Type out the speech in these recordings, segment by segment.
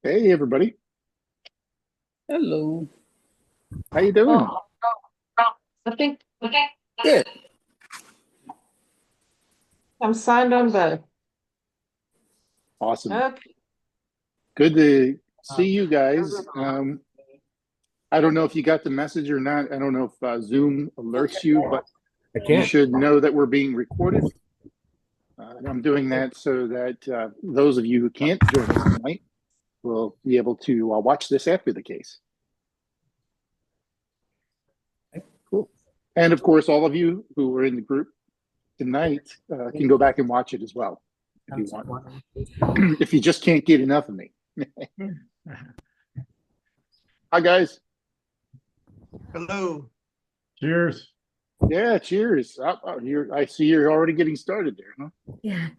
Hey everybody, Hello. how you doing? Oh, I think Good. I'm signed on both. Awesome. Okay. Good to see you guys. I don't know if you got the message or not. I don't know if Zoom alerts you, but I you can't. should know that we're being recorded. I'm doing that so that those of you who can't join us tonight will be able to watch this after the case. Cool. And of course, all of you who were in the group tonight can go back and watch it as well if you want. If you just can't get enough of me. Hi guys. Hello. Cheers. Yeah, cheers. I see you're already getting started there, huh? Yeah,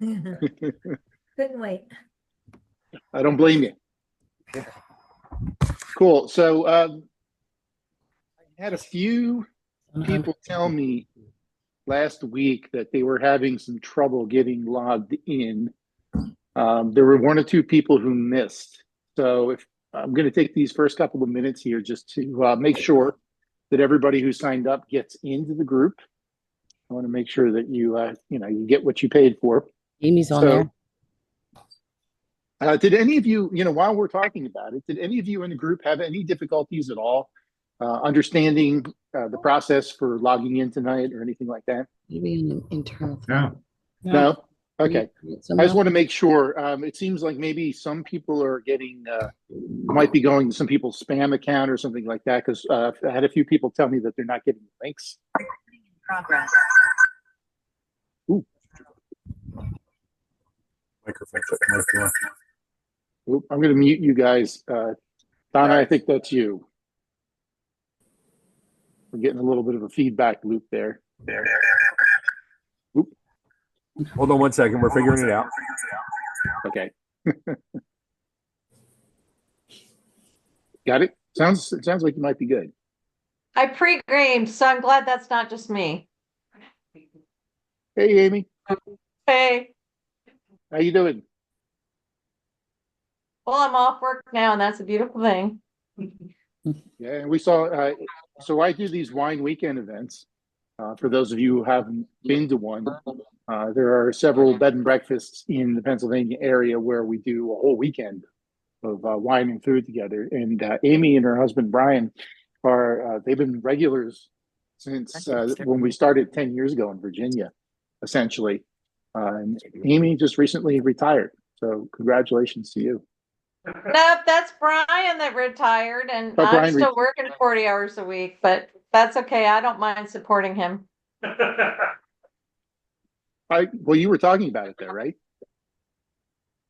couldn't wait. I don't blame you. Cool. So I had a few people tell me last week that they were having some trouble getting logged in. There were one or two people who missed. So if I'm going to take these first couple of minutes here just to make sure that everybody who signed up gets into the group. I want to make sure that you get what you paid for. Amy's on So, there. Did any of you, while we're talking about it, did any of you in the group have any difficulties at all understanding the process for logging in tonight or anything like that? Maybe an internal thing. No. No? Okay. I just Somehow? want to make sure. It seems like maybe some people are getting, might be going to some people's spam account or something like that, because I had a few people tell me that they're not getting the links. Progress. Ooh, Microphone. oop, I'm going to mute you guys. Donna, I think that's you. We're getting a little bit of a feedback loop there. Oop, Hold on one second. We're figuring it out. okay. Got it? It sounds like you might be good. I pre-gamed, so I'm glad that's not just me. Hey, Amy, Hey, how you doing? well, I'm off work now, and that's a beautiful thing. Yeah, and we saw. So I do these wine weekend events. For those of you who haven't been to one, there are several bed and breakfasts in the Pennsylvania area where we do a whole weekend of wine and food together. And Amy and her husband Brian they've been regulars since when we started 10 years ago in Virginia, essentially. And Amy just recently retired, so congratulations to you. Nope, that's Brian that retired, and But I'm Brian, still working 40 hours a week, but that's okay. I don't mind supporting him. well, you were talking about it there, right?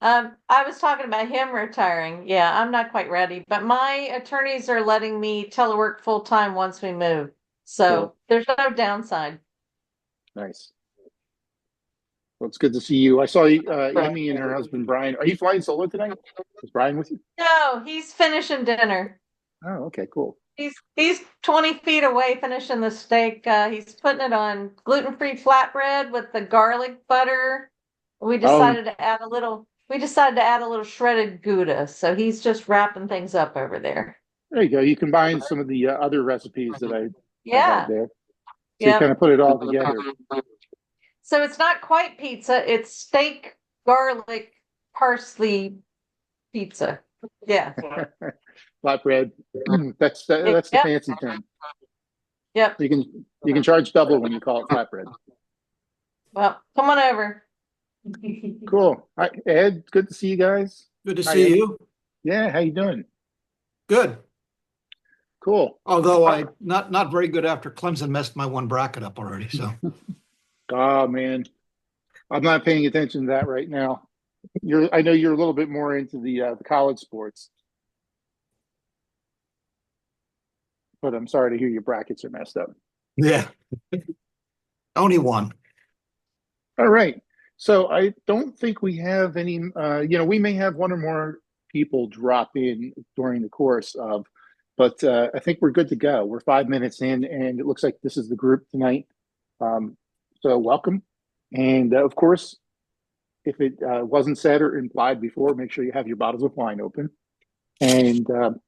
I was talking about him retiring. Yeah, I'm not quite ready, but my attorneys are letting me telework full time once we move. So Cool. there's no downside. Nice. Well, it's good to see you. I saw Amy and her husband Brian. Are you flying solo tonight? Is Brian with you? No, he's finishing dinner. Oh, okay, cool. He's 20 feet away finishing the steak. He's putting it on gluten-free flatbread with the garlic butter. We Oh, decided to add a little shredded Gouda. So he's just wrapping things up over there. there you go. You combine some of the other recipes that I had Yeah. there. So you kind Yep. of put it all together. So it's not quite pizza, it's steak, garlic, parsley pizza. Yeah. Flatbread. That's the Yep. fancy term. Yep. You can charge double when you call it flatbread. Well, come on over. Cool. Hi, Ed, good to see you guys. Good to Hi, see Ed. you. Yeah, how you doing? Good. Cool. Although I not very good after Clemson messed my one bracket up already. So Oh man, I'm not paying attention to that right now. I know you're a little bit more into the college sports, but I'm sorry to hear your brackets are messed up. yeah, only one. All right. So I don't think we have any, we may have one or more people drop in during the course of, but I think we're good to go. We're 5 minutes in, and it looks like this is the group tonight. So welcome. And of course, if it wasn't said or implied before, make sure you have your bottles of wine open. And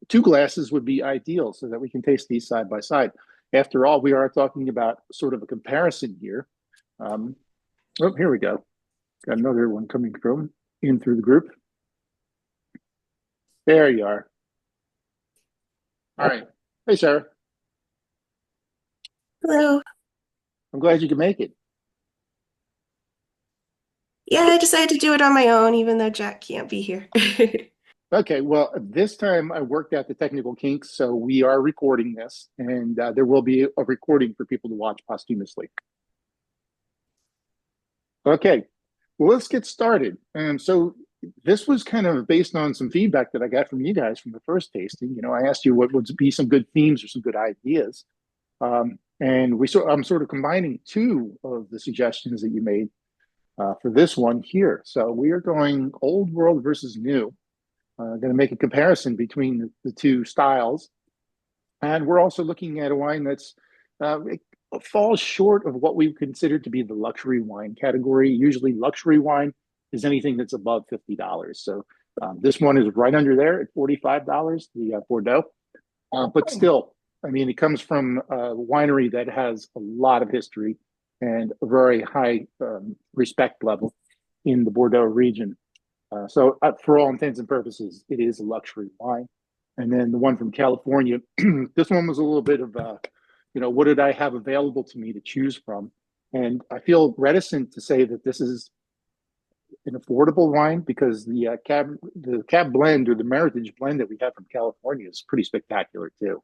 2 glasses would be ideal so that we can taste these side by side. After all, we are talking about sort of a comparison here. Oh, here we go. Got another one coming in through the group. There you are. All right. Hey, Sarah. Hello. I'm glad you could make it. Yeah, I decided to do it on my own, even though Jack can't be here. Okay, well, this time I worked out the technical kinks, so we are recording this, and there will be a recording for people to watch posthumously. Okay, well, let's get started. So this was kind of based on some feedback that I got from you guys from the first tasting. You know, I asked you what would be some good themes or some good ideas. And I'm sort of combining 2 of the suggestions that you made for this one here. So we are going old world versus new. Going to make a comparison between the 2 styles. And we're also looking at a wine that's it falls short of what we consider to be the luxury wine category. Usually luxury wine is anything that's above $50. So this one is right under there at $45, the Bordeaux. But still, I mean, it comes from a winery that has a lot of history and a very high respect level in the Bordeaux region. So for all intents and purposes, it is a luxury wine. And then the one from California, this one was a little bit of, what did I have available to me to choose from? And I feel reticent to say that this is an affordable wine because the cab blend or the Meritage blend that we have from California is pretty spectacular too.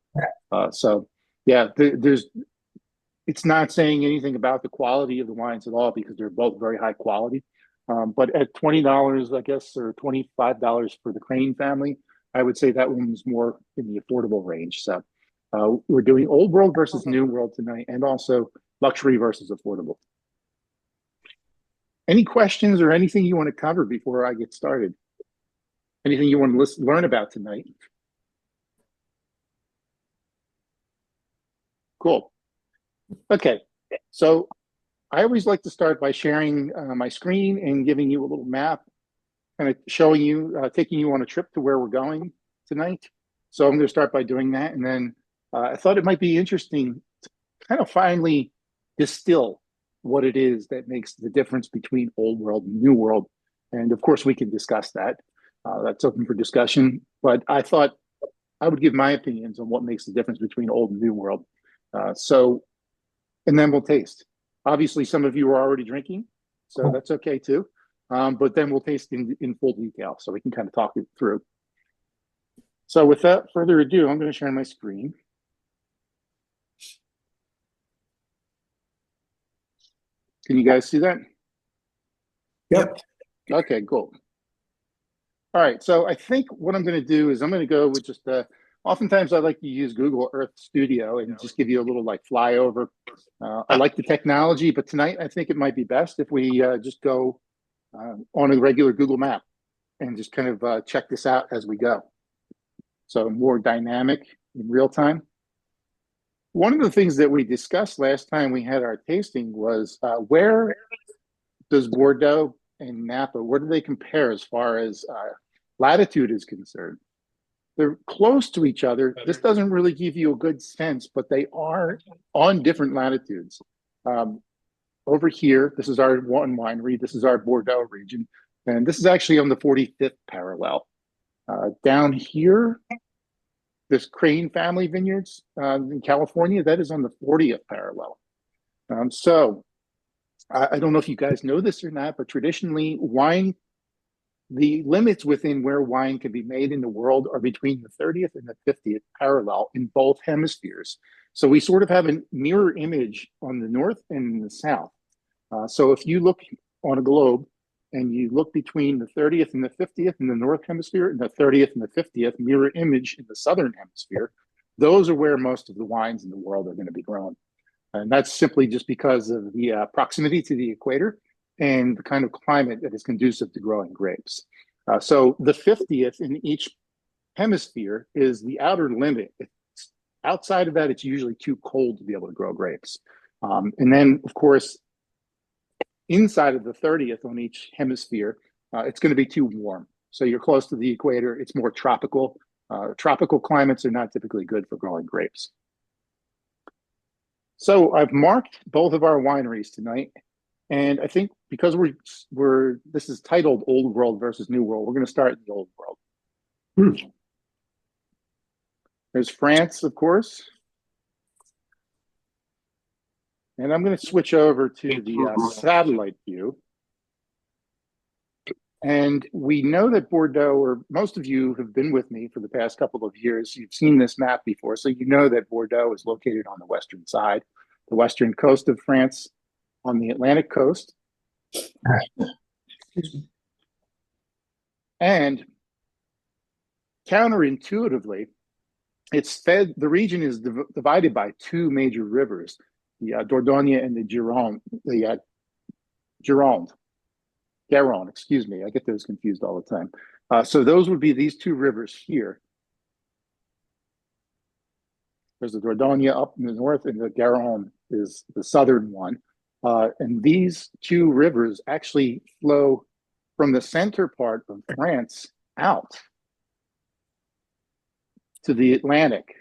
So yeah, it's not saying anything about the quality of the wines at all because they're both very high quality. But at $20, I guess, or $25 for the Crane family, I would say that one's more in the affordable range. So we're doing old world versus new world tonight, and also luxury versus affordable. Any questions or anything you want to cover before I get started? Anything you want to learn about tonight? Cool. Okay, so I always like to start by sharing my screen and giving you a little map, kind of showing you, taking you on a trip to where we're going tonight. So I'm going to start by doing that. And then I thought it might be interesting to kind of finally distill what it is that makes the difference between old world and new world. And of course, we can discuss that. That's open for discussion. But I thought I would give my opinions on what makes the difference between old and new world. And then we'll taste. Obviously, some of you are already drinking, so that's okay too. But then we'll taste in full detail so we can kind of talk it through. So without further ado, I'm going to share my screen. Can you guys see that? Yep. Okay, cool. All right, so I think what I'm going to do is I'm going to go with just oftentimes I like to use Google Earth Studio and just give you a little like flyover. I like the technology, but tonight I think it might be best if we just go on a regular Google map and just kind of check this out as we go. So more dynamic in real time. One of the things that we discussed last time we had our tasting was where does Bordeaux and Napa, where do they compare as far as latitude is concerned? They're close to each other. This doesn't really give you a good sense, but they are on different latitudes. Over here, this is our one winery. This is our Bordeaux region. And this is actually on the 45th parallel. Down here, this Crane family vineyards in California, that is on the 40th parallel. So I don't know if you guys know this or not, but traditionally wine, the limits within where wine can be made in the world are between the 30th and the 50th parallel in both hemispheres. So we sort of have a mirror image on the north and the south. So if you look on a globe and you look between the 30th and the 50th in the north hemisphere and the 30th and the 50th mirror image in the southern hemisphere, those are where most of the wines in the world are going to be grown. And that's simply just because of the proximity to the equator and the kind of climate that is conducive to growing grapes. So the 50th in each hemisphere is the outer limit. It's, outside of that, it's usually too cold to be able to grow grapes. And then, of course, inside of the 30th on each hemisphere, it's going to be too warm. So you're close to the equator. It's more tropical. Tropical climates are not typically good for growing grapes. So I've marked both of our wineries tonight. And I think because this is titled Old World versus New World, we're going to start in the Old World. There's France, of course. And I'm going to switch over to the satellite view. And we know that Bordeaux, or most of you have been with me for the past couple of years, you've seen this map before, so you know that Bordeaux is located on the western side, the western coast of France, on the Atlantic coast. And counterintuitively, the region is divided by two major rivers, the Dordogne and the Garonne, excuse me. I get those confused all the time. So those would be these two rivers here. There's the Dordogne up in the north, and the Garonne is the southern one. And these two rivers actually flow from the center part of France out to the Atlantic.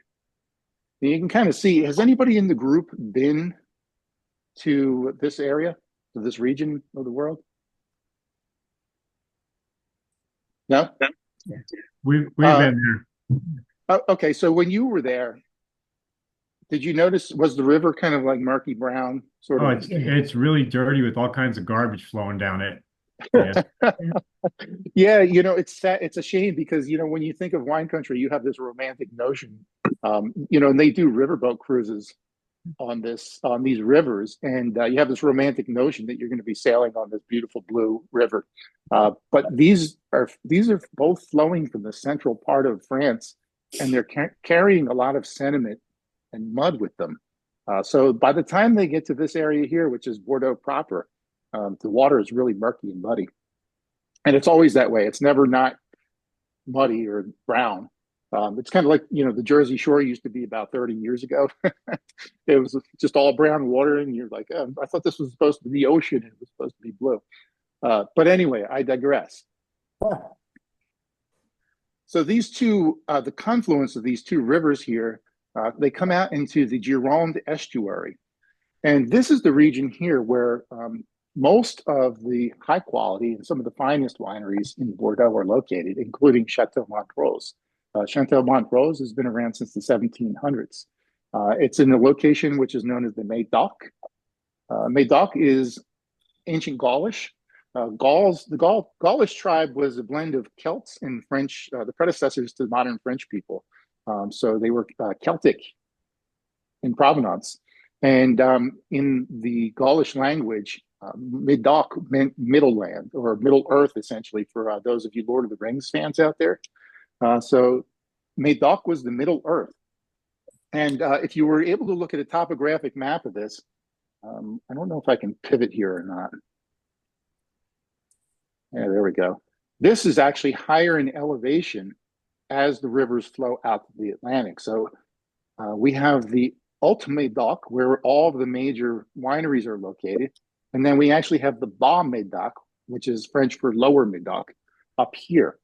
And you can kind of see, has anybody in the group been to this area, to this region of the world? No? We've been there. Okay, so when you were there, did you notice, was the river kind of like murky brown sort Oh, of? it's really dirty with all kinds of garbage flowing down it. Yeah. Yeah, it's a shame because, when you think of wine country, you have this romantic notion, and they do riverboat cruises on these rivers, and you have this romantic notion that you're going to be sailing on this beautiful blue river. But these are both flowing from the central part of France, and they're carrying a lot of sediment and mud with them. So by the time they get to this area here, which is Bordeaux proper, the water is really murky and muddy. And it's always that way. It's never not muddy or brown. It's kind of like, the Jersey Shore used to be about 30 years ago. It was just all brown water, and you're like, oh, I thought this was supposed to be the ocean. It was supposed to be blue. But anyway, I digress. So these two, the confluence of these two rivers here, they come out into the Gironde estuary. And this is the region here where most of the high quality and some of the finest wineries in Bordeaux are located, including Chateau Montrose. Chateau Montrose has been around since the 1700s. It's in a location which is known as the Médoc. Médoc is ancient Gaulish. The Gaulish tribe was a blend of Celts and French, the predecessors to modern French people. So they were Celtic in provenance. And in the Gaulish language, Médoc meant Middle Land, or Middle Earth, essentially, for those of you Lord of the Rings fans out there. So Médoc was the Middle Earth. And if you were able to look at a topographic map of this, I don't know if I can pivot here or not. Yeah, there we go. This is actually higher in elevation as the rivers flow out to the Atlantic. So we have the Haut-Médoc, where all of the major wineries are located. And then we actually have the Bas-Médoc, which is French for Lower Médoc, up here.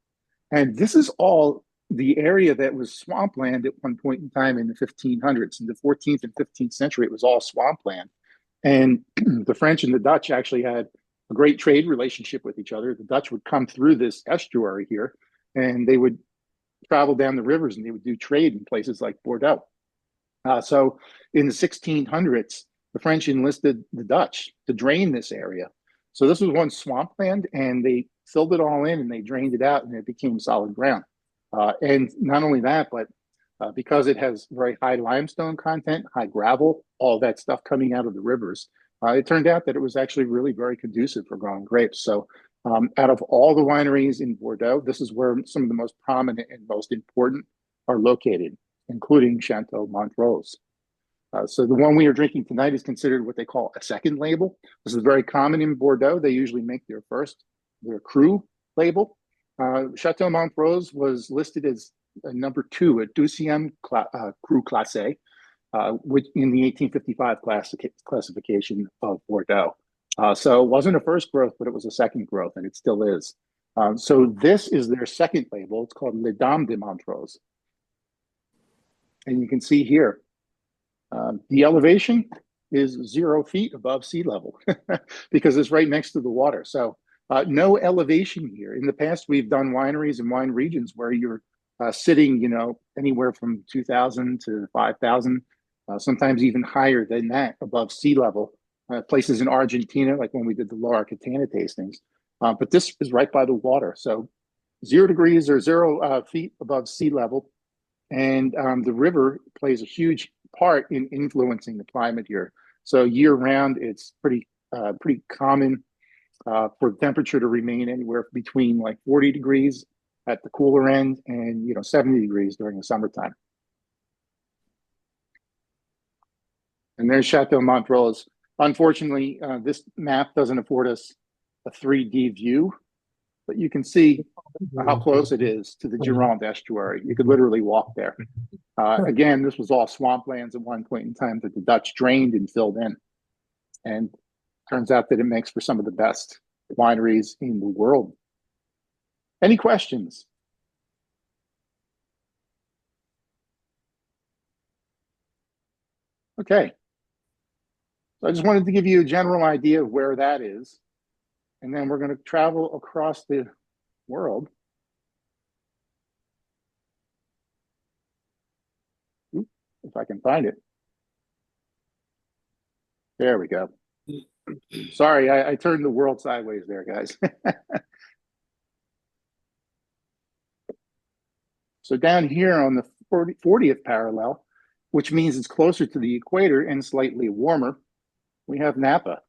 And this is all the area that was swampland at one point in time in the 1500s. In the 14th and 15th century, it was all swampland. And the French and the Dutch actually had a great trade relationship with each other. The Dutch would come through this estuary here, and they would travel down the rivers, and they would do trade in places like Bordeaux. So in the 1600s, the French enlisted the Dutch to drain this area. So this was once swampland, and they filled it all in, and they drained it out, and it became solid ground. And not only that, but because it has very high limestone content, high gravel, all that stuff coming out of the rivers, it turned out that it was actually really very conducive for growing grapes. So out of all the wineries in Bordeaux, this is where some of the most prominent and most important are located, including Chateau Montrose. So the one we are drinking tonight is considered what they call a second label. This is very common in Bordeaux. They usually make their cru label. Chateau Montrose was listed as number 2 at Deuxième Cru Classé, which in the 1855 classification of Bordeaux. So it wasn't a first growth, but it was a second growth, and it still is. So this is their second label. It's called Les Dames de Montrose. And you can see here, the elevation is 0 feet above sea level because it's right next to the water. So no elevation here. In the past, we've done wineries and wine regions where you're sitting, anywhere from 2,000 to 5,000, sometimes even higher than that above sea level. Places in Argentina, like when we did the Laura Catana tastings. But this is right by the water. So 0 degrees or 0 feet above sea level. And the river plays a huge part in influencing the climate here. So year round, it's pretty common for the temperature to remain anywhere between like 40 degrees at the cooler end and 70 degrees during the summertime. And there's Chateau Montrose. Unfortunately, this map doesn't afford us a 3D view, but you can see how close it is to the Gironde estuary. You could literally walk there. Again, this was all swamplands at one point in time that the Dutch drained and filled in. And turns out that it makes for some of the best wineries in the world. Any questions? Okay. So I just wanted to give you a general idea of where that is. And then we're going to travel across the world. Oops, if I can find it. There we go. Sorry, I turned the world sideways there, guys. So down here on the 40th parallel, which means it's closer to the equator and slightly warmer, we have Napa.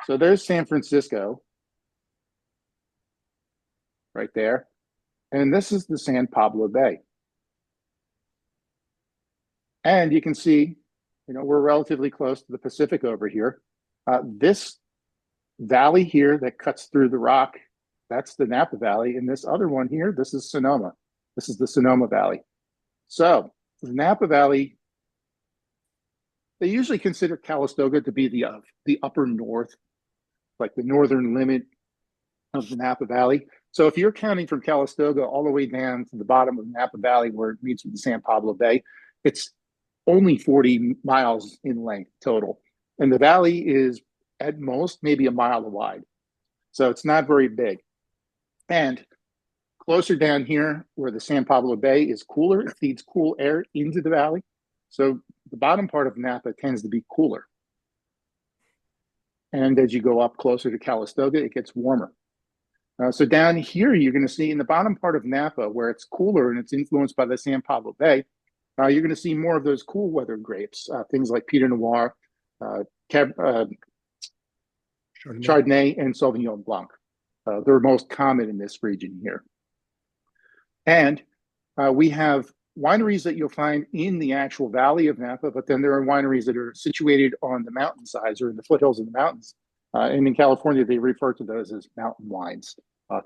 So there's San Francisco right there. And this is the San Pablo Bay. And you can see, we're relatively close to the Pacific over here. This valley here that cuts through the rock, that's the Napa Valley. And this other one here, this is Sonoma. This is the Sonoma Valley. So the Napa Valley, they usually consider Calistoga to be the upper north, like the northern limit of the Napa Valley. So if you're counting from Calistoga all the way down to the bottom of the Napa Valley where it meets with the San Pablo Bay, it's only 40 miles in length total. And the valley is at most maybe a mile wide. So it's not very big. And closer down here where the San Pablo Bay is cooler, it feeds cool air into the valley. So the bottom part of Napa tends to be cooler. And as you go up closer to Calistoga, it gets warmer. So down here, you're going to see in the bottom part of Napa, where it's cooler and it's influenced by the San Pablo Bay, you're going to see more of those cool weather grapes, things like Pinot Noir, Chardonnay, and Sauvignon Blanc. They're most common in this region here. And we have wineries that you'll find in the actual valley of Napa, but then there are wineries that are situated on the mountainsides or in the foothills of the mountains. And in California, they refer to those as mountain wines.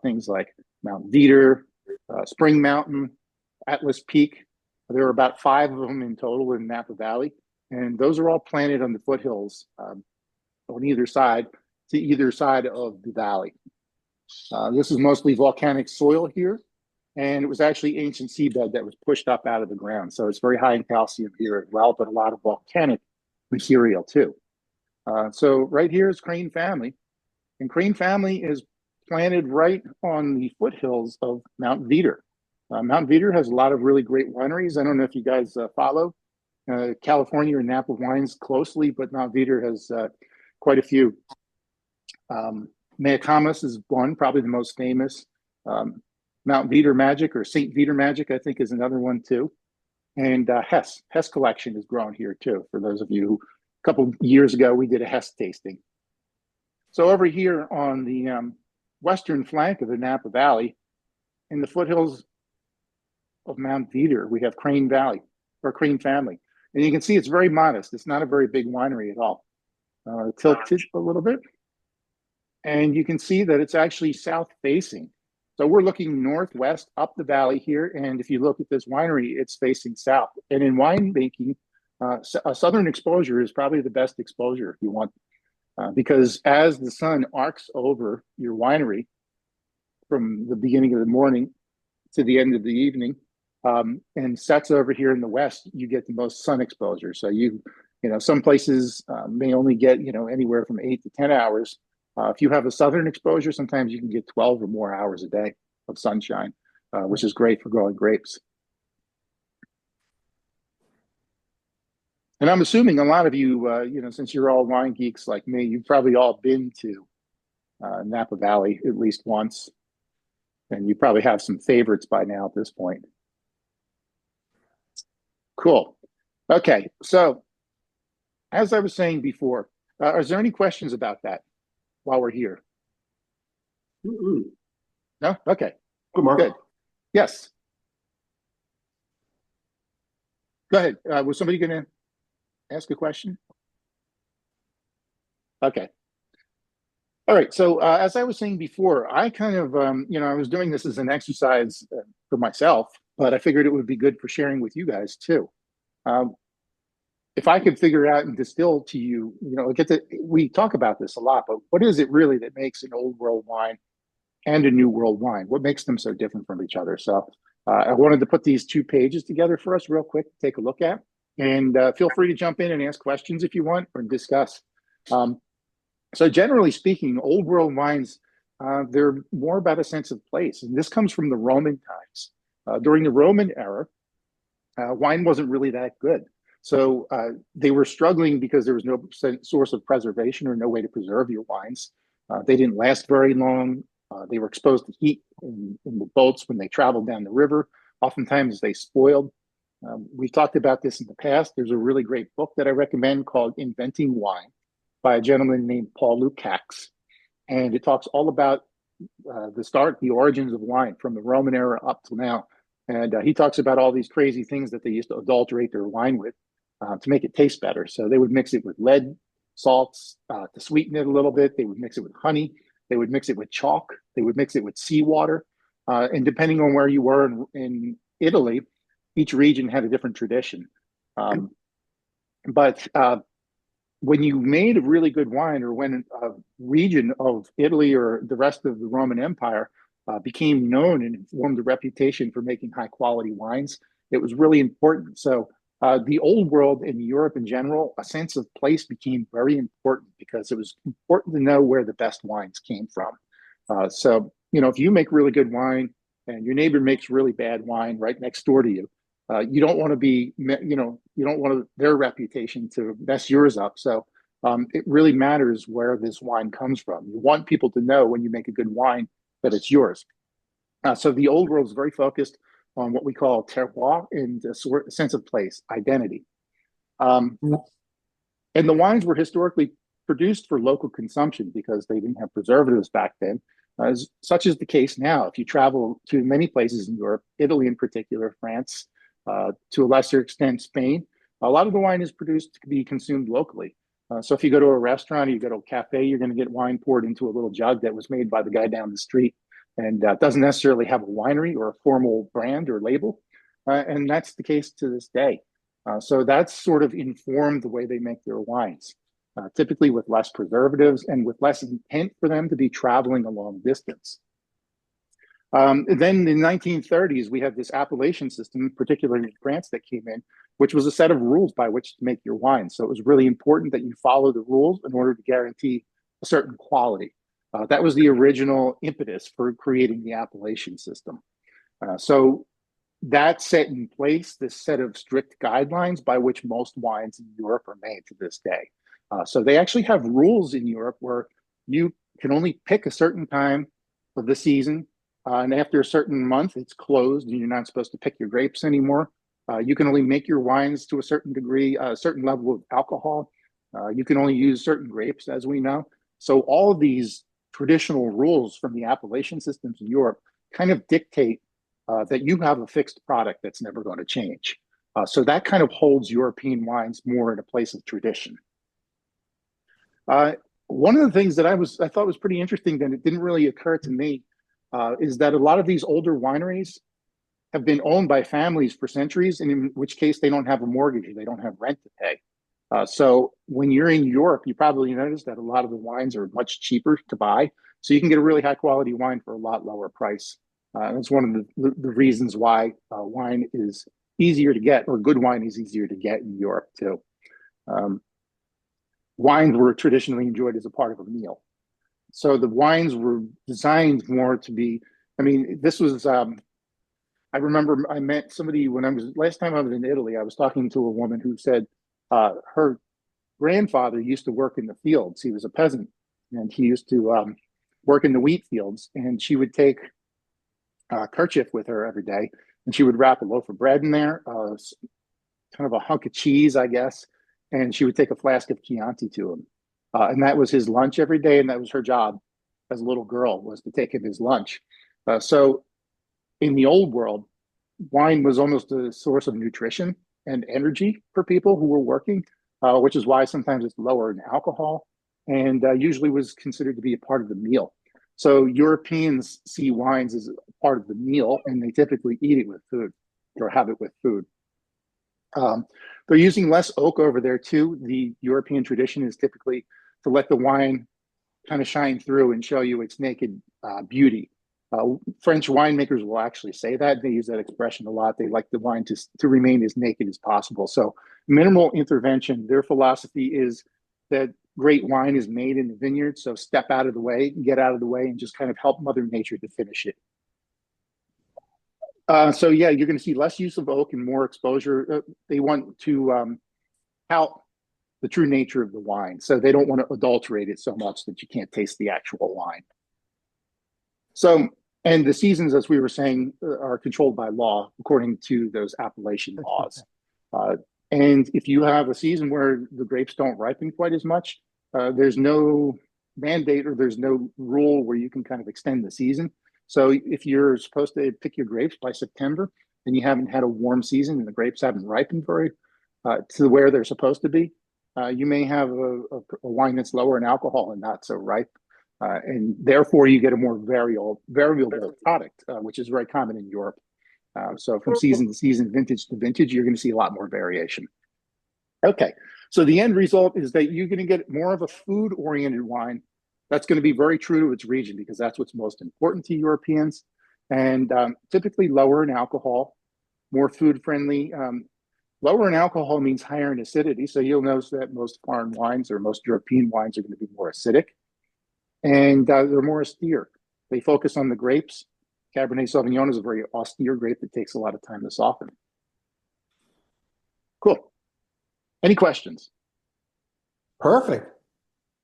Things like Mount Veeder, Spring Mountain, Atlas Peak. There are about 5 of them in total in Napa Valley. And those are all planted on the foothills on either side, to either side of the valley. This is mostly volcanic soil here. And it was actually ancient seabed that was pushed up out of the ground. So it's very high in calcium here as well, but a lot of volcanic material too. So right here is Crane Family. And Crane Family is planted right on the foothills of Mount Veeder. Mount Veeder has a lot of really great wineries. I don't know if you guys follow California or Napa wines closely, but Mount Veeder has quite a few. Mayacamas is one, probably the most famous. Mount Veeder Magic or St. Veeder Magic, I think, is another one too. And Hess collection is grown here too. For those of you who, a couple years ago, we did a Hess tasting. So over here on the western flank of the Napa Valley, in the foothills of Mount Veeder, we have Crane Valley or Crane Family. And you can see it's very modest. It's not a very big winery at all. Tilted a little bit. And you can see that it's actually south facing. So we're looking northwest up the valley here. And if you look at this winery, it's facing south. And in winemaking, a southern exposure is probably the best exposure if you want. Because as the sun arcs over your winery, from the beginning of the morning to the end of the evening. And sets over here in the west, you get the most sun exposure. So some places may only get anywhere from 8 to 10 hours. If you have a southern exposure, sometimes you can get 12 or more hours a day of sunshine, which is great for growing grapes. And I'm assuming a lot of you, since you're all wine geeks like me, you've probably all been to Napa Valley at least once, and you probably have some favorites by now at this point. Cool. Okay, so as I was saying before, is there any questions about that while we're here? No? Okay. Good, Mark. Good. Yes. Go ahead. Was somebody going to ask a question? Okay. All right. So as I was saying before, I kind of, I was doing this as an exercise for myself, but I figured it would be good for sharing with you guys too. If I could figure out and distill to you, we talk about this a lot, but what is it really that makes an old world wine and a new world wine? What makes them so different from each other? So I wanted to put these 2 pages together for us real quick to take a look at, and feel free to jump in and ask questions if you want or discuss. So generally speaking, old world wines, they're more about a sense of place. And this comes from the Roman times. During the Roman era, wine wasn't really that good. So they were struggling because there was no source of preservation or no way to preserve your wines. They didn't last very long. They were exposed to heat in the boats when they traveled down the river. Oftentimes they spoiled. We've talked about this in the past. There's a really great book that I recommend called Inventing Wine by a gentleman named Paul Lukács. And it talks all about the origins of wine from the Roman era up till now. And he talks about all these crazy things that they used to adulterate their wine with to make it taste better. So they would mix it with lead, salts to sweeten it a little bit. They would mix it with honey. They would mix it with chalk. They would mix it with seawater. And depending on where you were in Italy, each region had a different tradition. But when you made a really good wine, or when a region of Italy or the rest of the Roman Empire became known and formed a reputation for making high quality wines, it was really important. So the old world in Europe in general, a sense of place became very important because it was important to know where the best wines came from. So if you make really good wine and your neighbor makes really bad wine right next door to you, you don't want to be, you don't want their reputation to mess yours up. So it really matters where this wine comes from. You want people to know when you make a good wine that it's yours. So the old world is very focused on what we call terroir and a sense of place, identity. And the wines were historically produced for local consumption because they didn't have preservatives back then, such is the case now. If you travel to many places in Europe, Italy in particular, France, to a lesser extent, Spain, a lot of the wine is produced to be consumed locally. So if you go to a restaurant or you go to a cafe, you're going to get wine poured into a little jug that was made by the guy down the street, and doesn't necessarily have a winery or a formal brand or label. And that's the case to this day. So that's sort of informed the way they make their wines, typically with less preservatives and with less intent for them to be traveling a long distance. Then in the 1930s, we had this appellation system, particularly in France, that came in, which was a set of rules by which to make your wine. So it was really important that you follow the rules in order to guarantee a certain quality. That was the original impetus for creating the appellation system. So that set in place this set of strict guidelines by which most wines in Europe are made to this day. So they actually have rules in Europe where you can only pick a certain time of the season, and after a certain month, it's closed and you're not supposed to pick your grapes anymore. You can only make your wines to a certain degree, a certain level of alcohol. You can only use certain grapes, as we know. So all of these traditional rules from the appellation systems in Europe kind of dictate that you have a fixed product that's never going to change. So that kind of holds European wines more in a place of tradition. One of the things that I thought was pretty interesting that it didn't really occur to me is that a lot of these older wineries have been owned by families for centuries, and in which case they don't have a mortgage, they don't have rent to pay. So when you're in Europe, you probably notice that a lot of the wines are much cheaper to buy So you can get a really high quality wine for a lot lower price. That's one of the reasons why wine is easier to get, or good wine is easier to get in Europe too. Wines were traditionally enjoyed as a part of a meal. So the wines were designed more to be, I mean, this was, I remember I met somebody last time I was in Italy, I was talking to a woman who said her grandfather used to work in the fields. He was a peasant, and he used to work in the wheat fields, and she would take a kerchief with her every day, and she would wrap a loaf of bread in there, kind of a hunk of cheese, I guess, and she would take a flask of Chianti to him. And that was his lunch every day, and that was her job as a little girl, was to take him his lunch. So in the old world, wine was almost a source of nutrition and energy for people who were working, which is why sometimes it's lower in alcohol, and usually was considered to be a part of the meal. So Europeans see wines as a part of the meal, and they typically eat it with food or have it with food. They're using less oak over there too. The European tradition is typically to let the wine kind of shine through and show you its naked beauty. French winemakers will actually say that. They use that expression a lot. They like the wine to remain as naked as possible. So minimal intervention. Their philosophy is that great wine is made in the vineyard. So step out of the way, get out of the way, and just kind of help Mother Nature to finish it. So yeah, you're going to see less use of oak and more exposure. They want to tout the true nature of the wine. So they don't want to adulterate it so much that you can't taste the actual wine. So, and the seasons, as we were saying, are controlled by law according to those appellation laws. And if you have a season where the grapes don't ripen quite as much, there's no mandate or there's no rule where you can kind of extend the season. So if you're supposed to pick your grapes by September and you haven't had a warm season and the grapes haven't ripened very to where they're supposed to be, you may have a wine that's lower in alcohol and not so ripe. And therefore you get a more variable product, which is very common in Europe. So from season to season, vintage to vintage, you're going to see a lot more variation. Okay, so the end result is that you're going to get more of a food-oriented wine that's going to be very true to its region, because that's what's most important to Europeans, and typically lower in alcohol, more food-friendly. Lower in alcohol means higher in acidity, so you'll notice that most foreign wines or most European wines are going to be more acidic, and they're more austere. They focus on the grapes. Cabernet Sauvignon is a very austere grape that takes a lot of time to soften. Cool. Any questions? Perfect.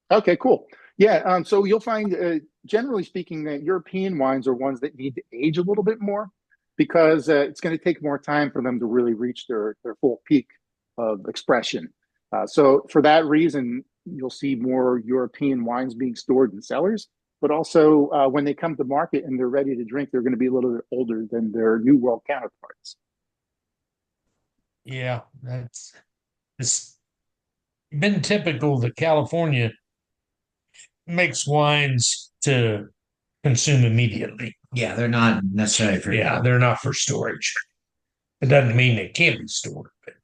Okay, cool. Yeah, so you'll find, generally speaking, that European wines are ones that need to age a little bit more, because it's going to take more time for them to really reach their full peak of expression. So for that reason, you'll see more European wines being stored in cellars, but also when they come to market and they're ready to drink, they're going to be a little bit older than their New World counterparts. Yeah, it's been typical that California makes wines to consume immediately. Yeah, they're not necessarily for. Yeah, they're not for storage. It doesn't mean they can't be stored. But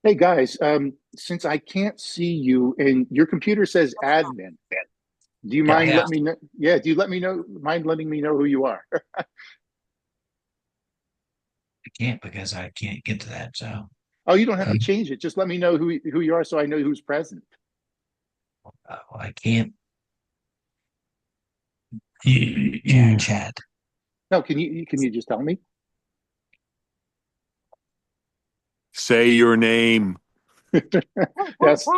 Hey guys, since I can't see you and your computer says admin, do you mind letting me know? Yeah, do you mind letting me know who you are? I can't, because I can't get to that. So. Oh, you don't have to change it. Just let me know who you are, so I know who's present. I can't. you Chat. No, can you just tell me? Say your name. Yes.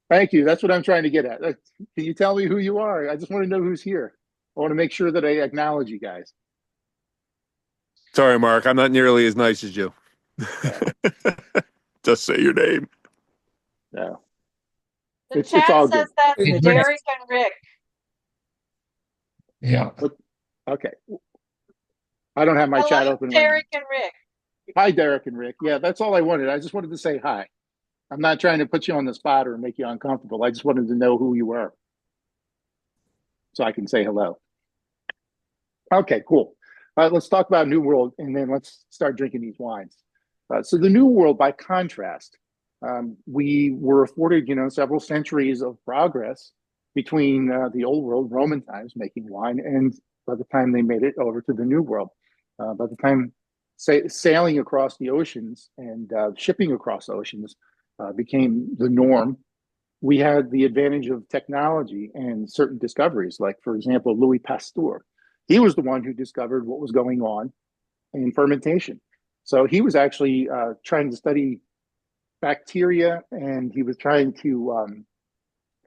Thank you. That's what I'm trying to get at. Can you tell me who you are? I just want to know who's here. I want to make sure that I acknowledge you guys. Sorry, Mark. I'm not nearly as nice as you. Just say your name. No. The It's chat all says good. that's Derek and Rick. yeah, Okay. I don't have my chat Hello, open. Derek and Rick. Hi, Derek and Rick. Yeah, that's all I wanted. I just wanted to say hi. I'm not trying to put you on the spot or make you uncomfortable. I just wanted to know who you were, so I can say hello. Okay, cool. Let's talk about New World, and then let's start drinking these wines. So the New World, by contrast, we were afforded, several centuries of progress between the old world, Roman times, making wine, and by the time they made it over to the New World. By the time sailing across the oceans and shipping across oceans became the norm, we had the advantage of technology and certain discoveries. Like, for example, Louis Pasteur. He was the one who discovered what was going on in fermentation. So he was actually trying to study bacteria, and he was trying to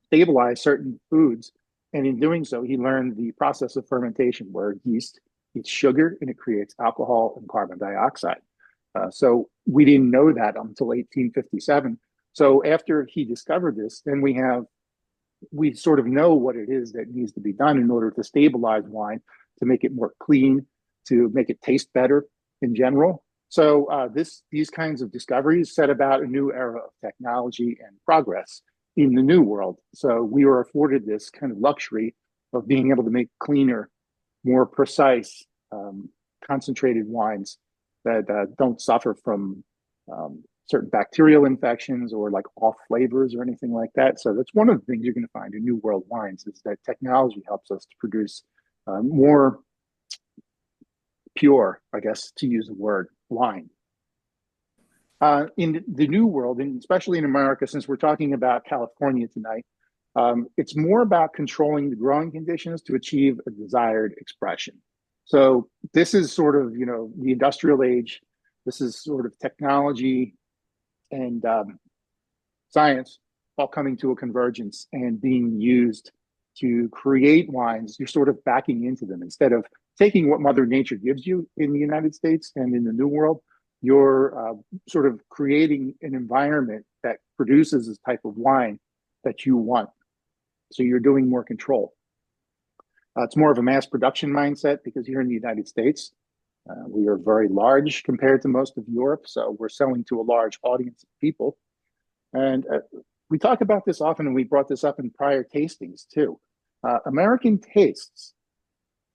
stabilize certain foods. And in doing so, he learned the process of fermentation, where yeast eats sugar and it creates alcohol and carbon dioxide. So we didn't know that until 1857. So after he discovered this, then we sort of know what it is that needs to be done in order to stabilize wine, to make it more clean, to make it taste better in general. So these kinds of discoveries set about a new era of technology and progress in the New World. So we were afforded this kind of luxury of being able to make cleaner, more precise, concentrated wines that don't suffer from certain bacterial infections or like off flavors or anything like that. So that's one of the things you're going to find in New World wines, is that technology helps us to produce more pure, I guess, to use the word, wine. In the New World, and especially in America, since we're talking about California tonight, it's more about controlling the growing conditions to achieve a desired expression. So this is sort of, the industrial age. This is sort of technology and science all coming to a convergence and being used to create wines. You're sort of backing into them instead of taking what Mother Nature gives you in the United States and in the New World. You're sort of creating an environment that produces this type of wine that you want. So you're doing more control. It's more of a mass production mindset, because here in the United States, we are very large compared to most of Europe. So we're selling to a large audience of people. And we talk about this often, and we brought this up in prior tastings too. American tastes,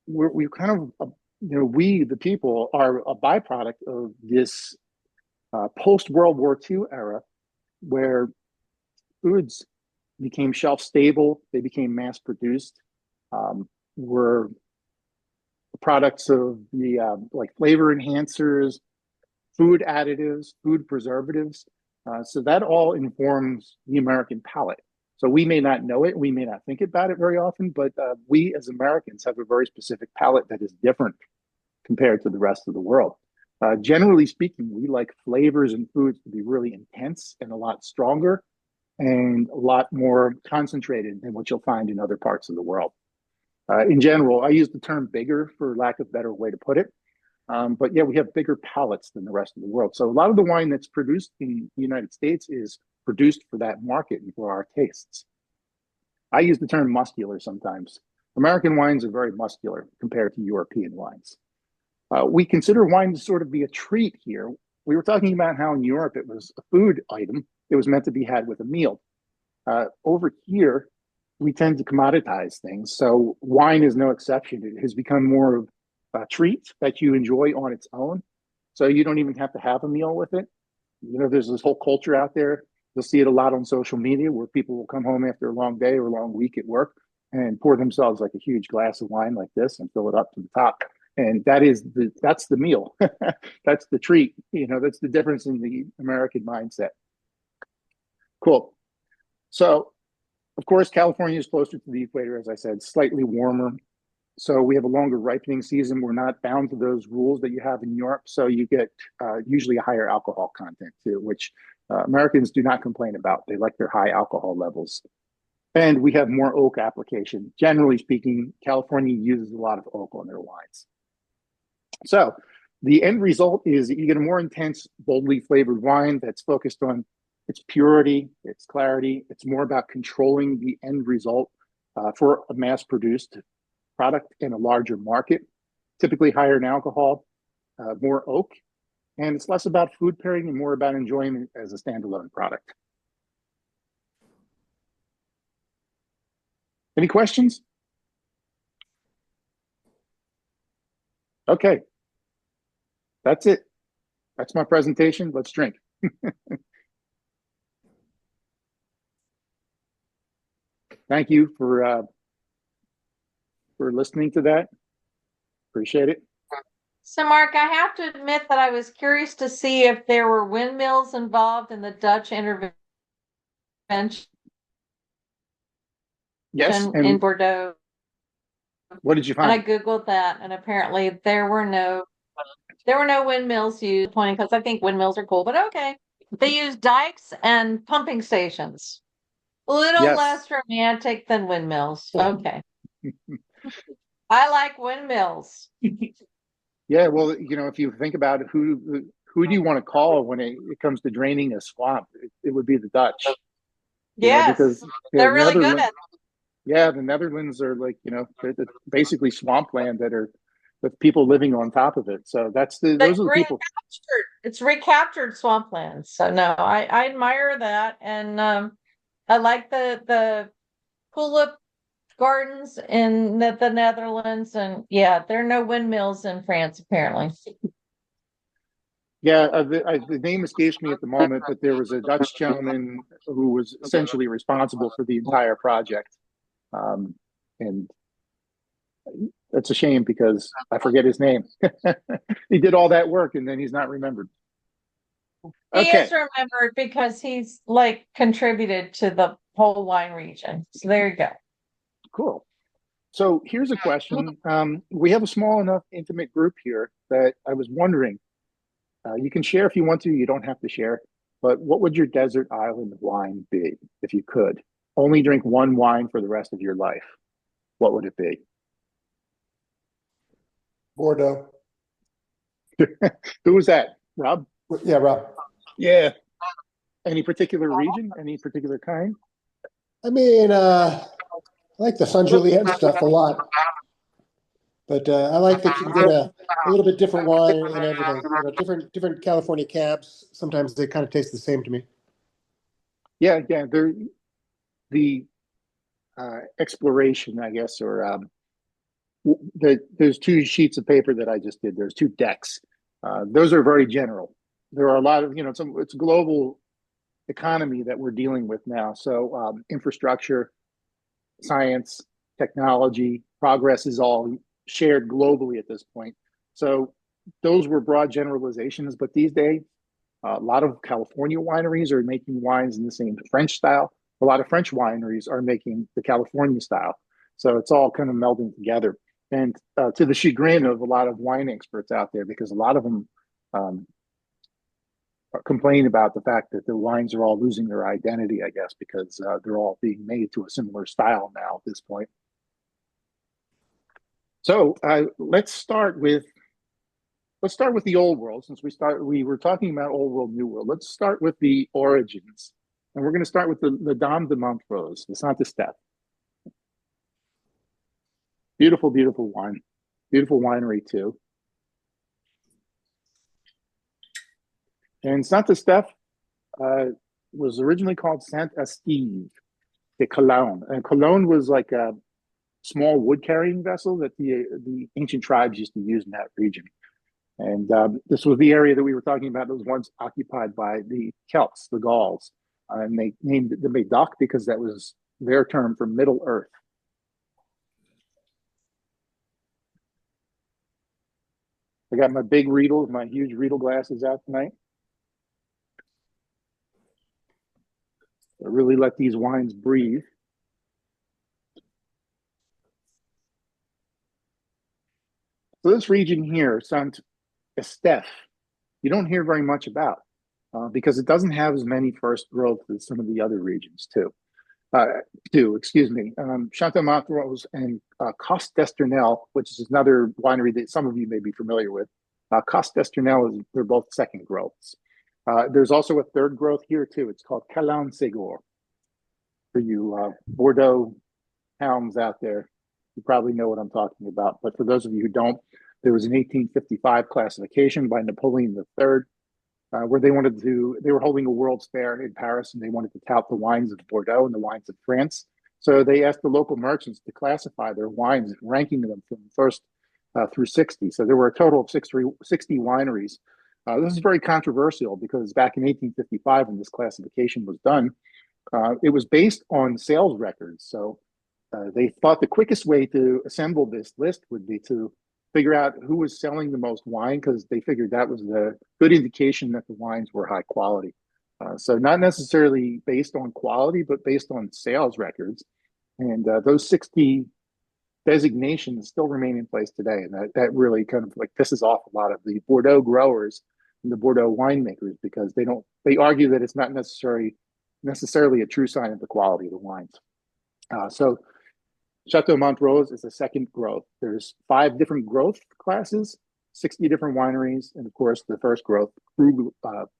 we kind of, we, the people, are a byproduct of this post-World War II era, where foods became shelf stable, they became mass produced, were products of the like flavor enhancers, food additives, food preservatives. So that all informs the American palate. So we may not know it, we may not think about it very often, but we as Americans have a very specific palate that is different compared to the rest of the world. Generally speaking, we like flavors and foods to be really intense and a lot stronger and a lot more concentrated than what you'll find in other parts of the world. In general, I use the term bigger for lack of a better way to put it. But yeah, we have bigger palates than the rest of the world. So a lot of the wine that's produced in the United States is produced for that market and for our tastes. I use the term muscular sometimes. American wines are very muscular compared to European wines. We consider wine to sort of be a treat here. We were talking about how in Europe it was a food item. It was meant to be had with a meal. Over here, we tend to commoditize things. So wine is no exception. It has become more of a treat that you enjoy on its own. So you don't even have to have a meal with it. There's this whole culture out there. You'll see it a lot on social media, where people will come home after a long day or a long week at work and pour themselves like a huge glass of wine like this and fill it up to the top. And that's the meal. That's the treat. That's the difference in the American mindset. Cool. So, of course, California is closer to the equator, as I said, slightly warmer. So we have a longer ripening season. We're not bound to those rules that you have in Europe. So you get usually a higher alcohol content too, which Americans do not complain about. They like their high alcohol levels. And we have more oak application. Generally speaking, California uses a lot of oak on their wines. So the end result is that you get a more intense, boldly flavored wine that's focused on its purity, its clarity. It's more about controlling the end result for a mass-produced product in a larger market, typically higher in alcohol, more oak, and it's less about food pairing and more about enjoyment as a standalone product. Any questions? Okay. That's it. That's my presentation. Let's drink. thank you for listening to that. Appreciate it. So, Mark, I have to admit that I was curious to see if there were windmills involved in the Dutch intervention Yes. in And Bordeaux. what did you And I find? Googled that, and apparently there were no windmills used, pointing because I think windmills are cool, but okay. They use dikes and pumping stations. A little Yes. less romantic than windmills. Okay. I like windmills. Yeah. Well, if you think about it, who do you want to call when it comes to draining a swamp? It would be the Dutch. Yes, Because they're really good Netherlands, at it. yeah, the Netherlands are like, they're basically swampland that are with people living on top of it. So those are the people. It's recaptured swamplands. So no, I admire that, and I like the tulip gardens in the Netherlands, and yeah, there are no windmills in France apparently. Yeah, the name escapes me at the moment, but there was a Dutch gentleman who was essentially responsible for the entire project. And it's a shame because I forget his name. He did all that work and then he's not remembered. He Okay, is remembered because he's like contributed to the whole wine region. So there you go. cool. So here's a question. We have a small enough intimate group here that I was wondering, you can share if you want to, you don't have to share, but what would your desert island wine be if you could? Only drink one wine for the rest of your life. What would it be? Bordeaux. Who was that? Rob? Yeah, Rob. Yeah. Any particular region? Any particular kind? I mean, I like the Saint Julien stuff a lot, but I like that you get a little bit different wine and everything. Different California cabs. Sometimes they kind of taste the same to me. Yeah. They're the exploration, I guess, or there's two sheets of paper that I just did. There's two decks. Those are very general. There are a lot of, it's a global economy that we're dealing with now. So infrastructure, science, technology, progress is all shared globally at this point. So those were broad generalizations, but these days, a lot of California wineries are making wines in the same French style. A lot of French wineries are making the California style. So it's all kind of melding together. And to the chagrin of a lot of wine experts out there, because a lot of them complain about the fact that the wines are all losing their identity, I guess, because they're all being made to a similar style now at this point. So let's start with the old world, since we were talking about old world, new world. Let's start with the origins, and we're going to start with the Dame de Montrose, the Saint-Estephe. Beautiful, beautiful wine, beautiful winery too. And Saint-Estephe was originally called Saint-Esteve de Cologne, and Cologne was like a small wood carrying vessel that the ancient tribes used to use in that region. And this was the area that we were talking about that was once occupied by the Celts, the Gauls. And they named it the Médoc because that was their term for Middle Earth. I got my big Riedel, my huge Riedel glasses out tonight. I really let these wines breathe. So this region here, Saint-Estephe, you don't hear very much about because it doesn't have as many first growth as some of the other regions excuse me. Château-Montrose and Coste d'Esternel, which is another winery that some of you may be familiar with. Coste d'Esternel, they're both second growths. There's also a third growth here too. It's called Calin-Ségur. For you Bordeaux hounds out there, you probably know what I'm talking about. But for those of you who don't, there was an 1855 classification by Napoleon III, where they were holding a World's Fair in Paris, and they wanted to tout the wines of Bordeaux and the wines of France. So they asked the local merchants to classify their wines, ranking them from first through 60. So there were a total of 60 wineries. This is very controversial because back in 1855, when this classification was done, It was based on sales records. So they thought the quickest way to assemble this list would be to figure out who was selling the most wine, because they figured that was the good indication that the wines were high quality. So not necessarily based on quality, but based on sales records. And those 60 designations still remain in place today. And that really kind of like pisses off a lot of the Bordeaux growers and the Bordeaux winemakers, because they argue that it's not necessarily a true sign of the quality of the wines. So Chateau Montrose is the second growth. There's 5 different growth classes, 60 different wineries, and of course the first growth,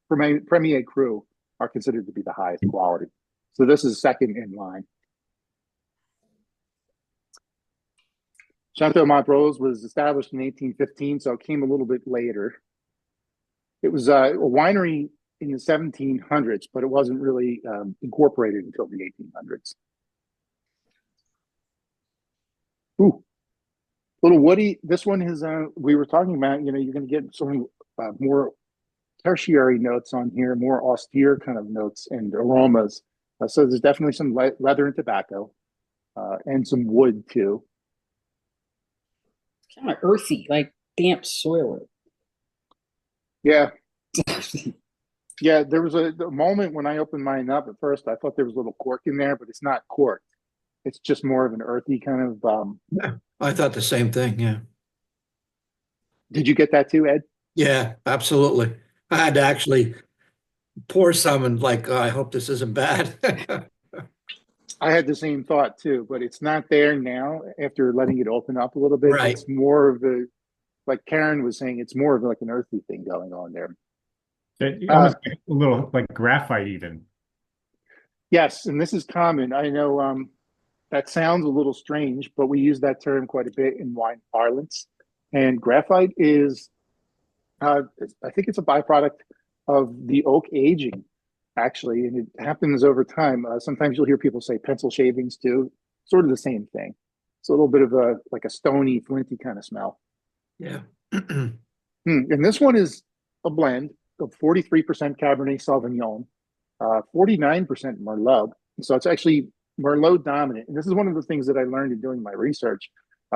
Premier Cru, are considered to be the highest quality. So this is second in line. Chateau Montrose was established in 1815, so it came a little bit later. It was a winery in the 1700s, but it wasn't really incorporated until the 1800s. Ooh, little woody. This one is, we were talking about, you're going to get some more tertiary notes on here, more austere kind of notes and aromas. So there's definitely some leather and tobacco, and some wood too. Kind of earthy, like damp soil. Yeah. Yeah, there was a moment when I opened mine up at first, I thought there was a little cork in there, but it's not cork. It's just more of an earthy kind of. Yeah, I thought the same thing. Yeah. Did you get that too, Ed? Yeah, absolutely. I had to actually pour some and like, I hope this isn't bad. I had the same thought too, but it's not there now after letting it open up a little bit. Right. It's more of like Karen was saying, it's more of like an earthy thing going on there. Almost a little like graphite even. Yes, and this is common. I know that sounds a little strange, but we use that term quite a bit in wine parlance. And graphite is, I think it's a byproduct of the oak aging, actually, and it happens over time. Sometimes you'll hear people say pencil shavings too, sort of the same thing. It's a little bit of like a stony, flinty kind of smell. Yeah. And this one is a blend of 43% Cabernet Sauvignon, 49% Merlot. So it's actually Merlot dominant. And this is one of the things that I learned in doing my research.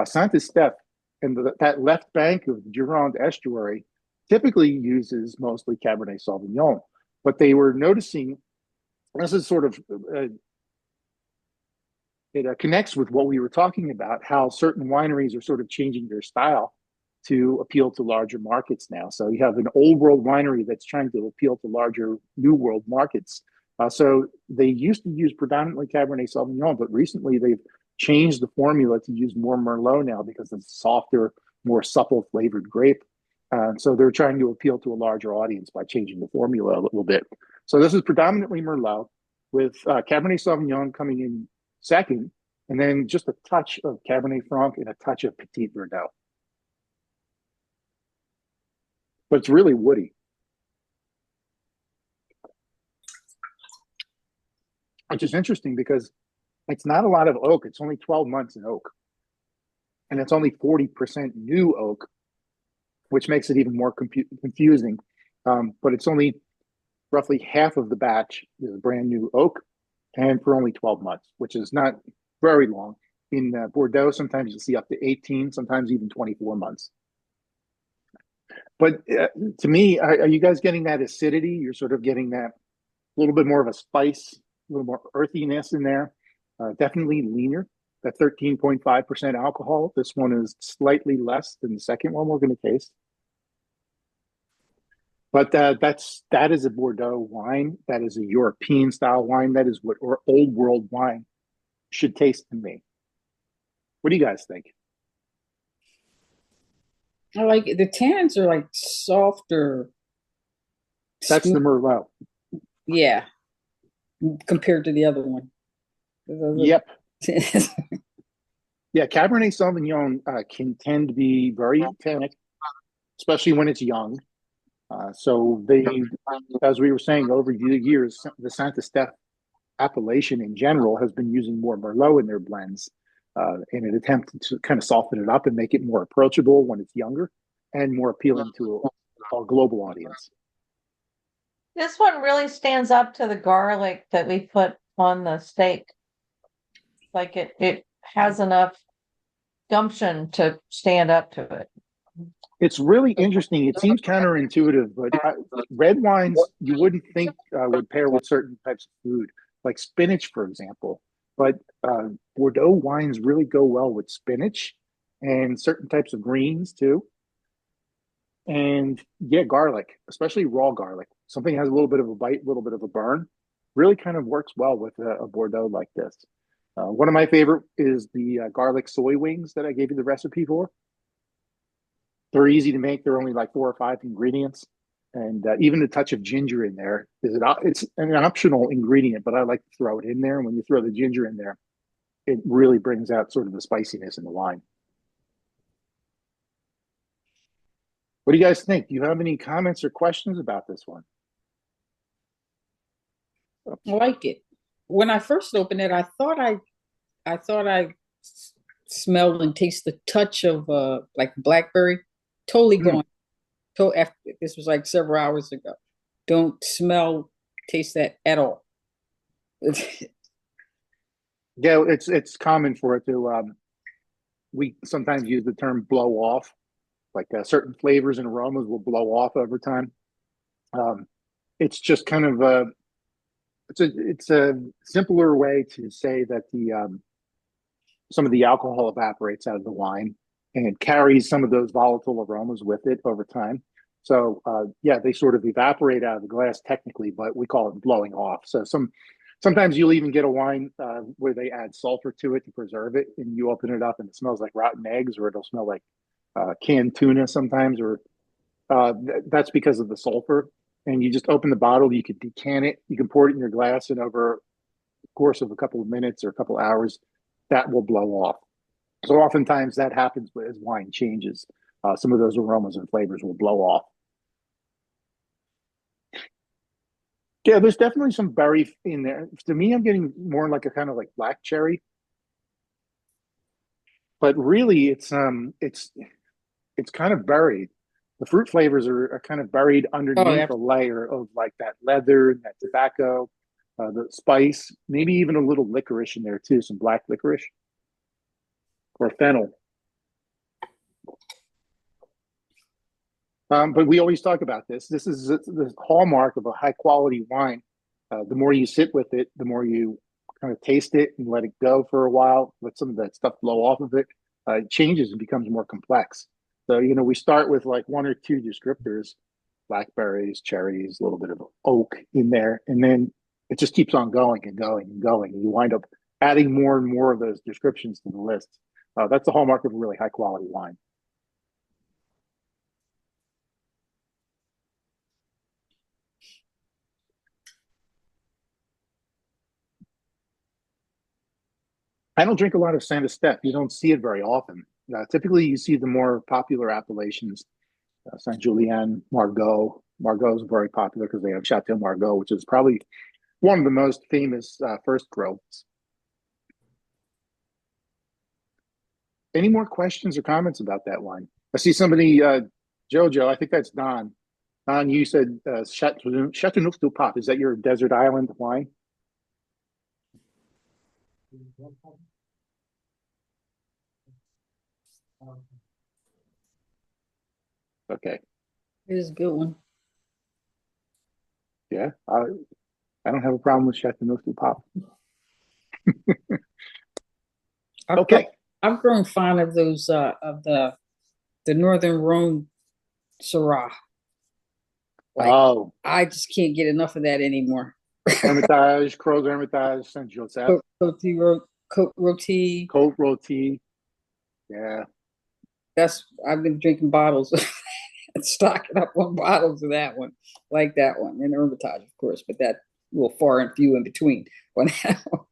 Saint-Estephe and that left bank of the Gironde estuary typically uses mostly Cabernet Sauvignon. But they were noticing, this is sort of, it connects with what we were talking about, how certain wineries are sort of changing their style to appeal to larger markets now. So you have an old world winery that's trying to appeal to larger new world markets. So they used to use predominantly Cabernet Sauvignon, but recently they've changed the formula to use more Merlot now because it's softer, more supple flavored grape. So they're trying to appeal to a larger audience by changing the formula a little bit. So this is predominantly Merlot, with Cabernet Sauvignon coming in second, and then just a touch of Cabernet Franc and a touch of Petit Verdot. But it's really woody. Which is interesting because it's not a lot of oak. It's only 12 months in oak. And it's only 40% new oak, which makes it even more confusing. But it's only roughly half of the batch is brand new oak, and for only 12 months, which is not very long. In Bordeaux, sometimes you see up to 18, sometimes even 24 months. But to me, are you guys getting that acidity? You're sort of getting that little bit more of a spice, a little more earthiness in there. Definitely leaner. That 13.5% alcohol. This one is slightly less than the second one we're going to taste. But that is a Bordeaux wine. That is a European style wine. That is what old world wine should taste to me. What do you guys think? I like it. The tannins are like softer. That's the Merlot. Yeah, compared to the other one. Yep. Yeah, Cabernet Sauvignon can tend to be very tannic, especially when it's young. So they, as we were saying, over the years, the Saint-Estephe appellation in general has been using more Merlot in their blends in an attempt to kind of soften it up and make it more approachable when it's younger and more appealing to a global audience. This one really stands up to the garlic that we put on the steak. Like it has enough gumption to stand up to it. It's really interesting. It seems counterintuitive, but red wines you wouldn't think would pair with certain types of food, like spinach, for example. But Bordeaux wines really go well with spinach and certain types of greens too. And yeah, garlic, especially raw garlic. Something has a little bit of a bite, a little bit of a burn. Really kind of works well with a Bordeaux like this. One of my favorite is the garlic soy wings that I gave you the recipe for. They're easy to make. They're only like 4 or 5 ingredients. And even a touch of ginger in there it's an optional ingredient, but I like to throw it in there. And when you throw the ginger in there, it really brings out sort of the spiciness in the wine. What do you guys think? Do you have any comments or questions about this one? I like it. When I first opened it, I thought I smelled and tasted the touch of like blackberry. Totally going. After this was like several hours ago. Don't smell, taste that at all. Yeah, it's common for it to. We sometimes use the term "blow off," like certain flavors and aromas will blow off over time. It's just kind of it's a simpler way to say that the some of the alcohol evaporates out of the wine and it carries some of those volatile aromas with it over time. So yeah, they sort of evaporate out of the glass technically, but we call it blowing off. So sometimes you'll even get a wine where they add sulfur to it to preserve it, and you open it up and it smells like rotten eggs, or it'll smell like canned tuna sometimes, or that's because of the sulfur. And you just open the bottle, you can decant it, you can pour it in your glass, and over the course of a couple of minutes or a couple of hours, that will blow off. So oftentimes that happens as wine changes. Some of those aromas and flavors will blow off. Yeah, there's definitely some berry in there. To me, I'm getting more like a kind of like black cherry, but really it's kind of buried. The fruit flavors are kind of buried underneath a layer of like that leather, that tobacco, the spice, maybe even a little licorice in there too, some black licorice or fennel. But we always talk about this. This is the hallmark of a high quality wine. The more you sit with it, the more you kind of taste it and let it go for a while, let some of that stuff blow off of it. It changes and becomes more complex. So, we start with like 1 or 2 descriptors, blackberries, cherries, a little bit of oak in there. And then it just keeps on going and going and going. And you wind up adding more and more of those descriptions to the list. That's the hallmark of a really high quality wine. I don't drink a lot of Saint-Estephe. You don't see it very often. Typically, you see the more popular appellations, Saint Julien, Margaux. Margaux is very popular because they have Chateau Margaux, which is probably one of the most famous first groves. Any more questions or comments about that wine? I see somebody, Jojo, I think that's Don. Don, you said Chateauneuf-du-Pape. Is that your desert island wine? Okay. It is a good one. Yeah, I don't have a problem with Chateauneuf-du-Pape. Okay. I've grown fond of those of the Northern Rhone Syrah. I just can't get enough of that anymore. Hermitage, Croix Hermitage, Saint Joseph. Côte Rôtie. Yeah. I've been drinking bottles and stocking up on bottles of that one, like that one, and Hermitage, of course, but that little far and few in between on that one.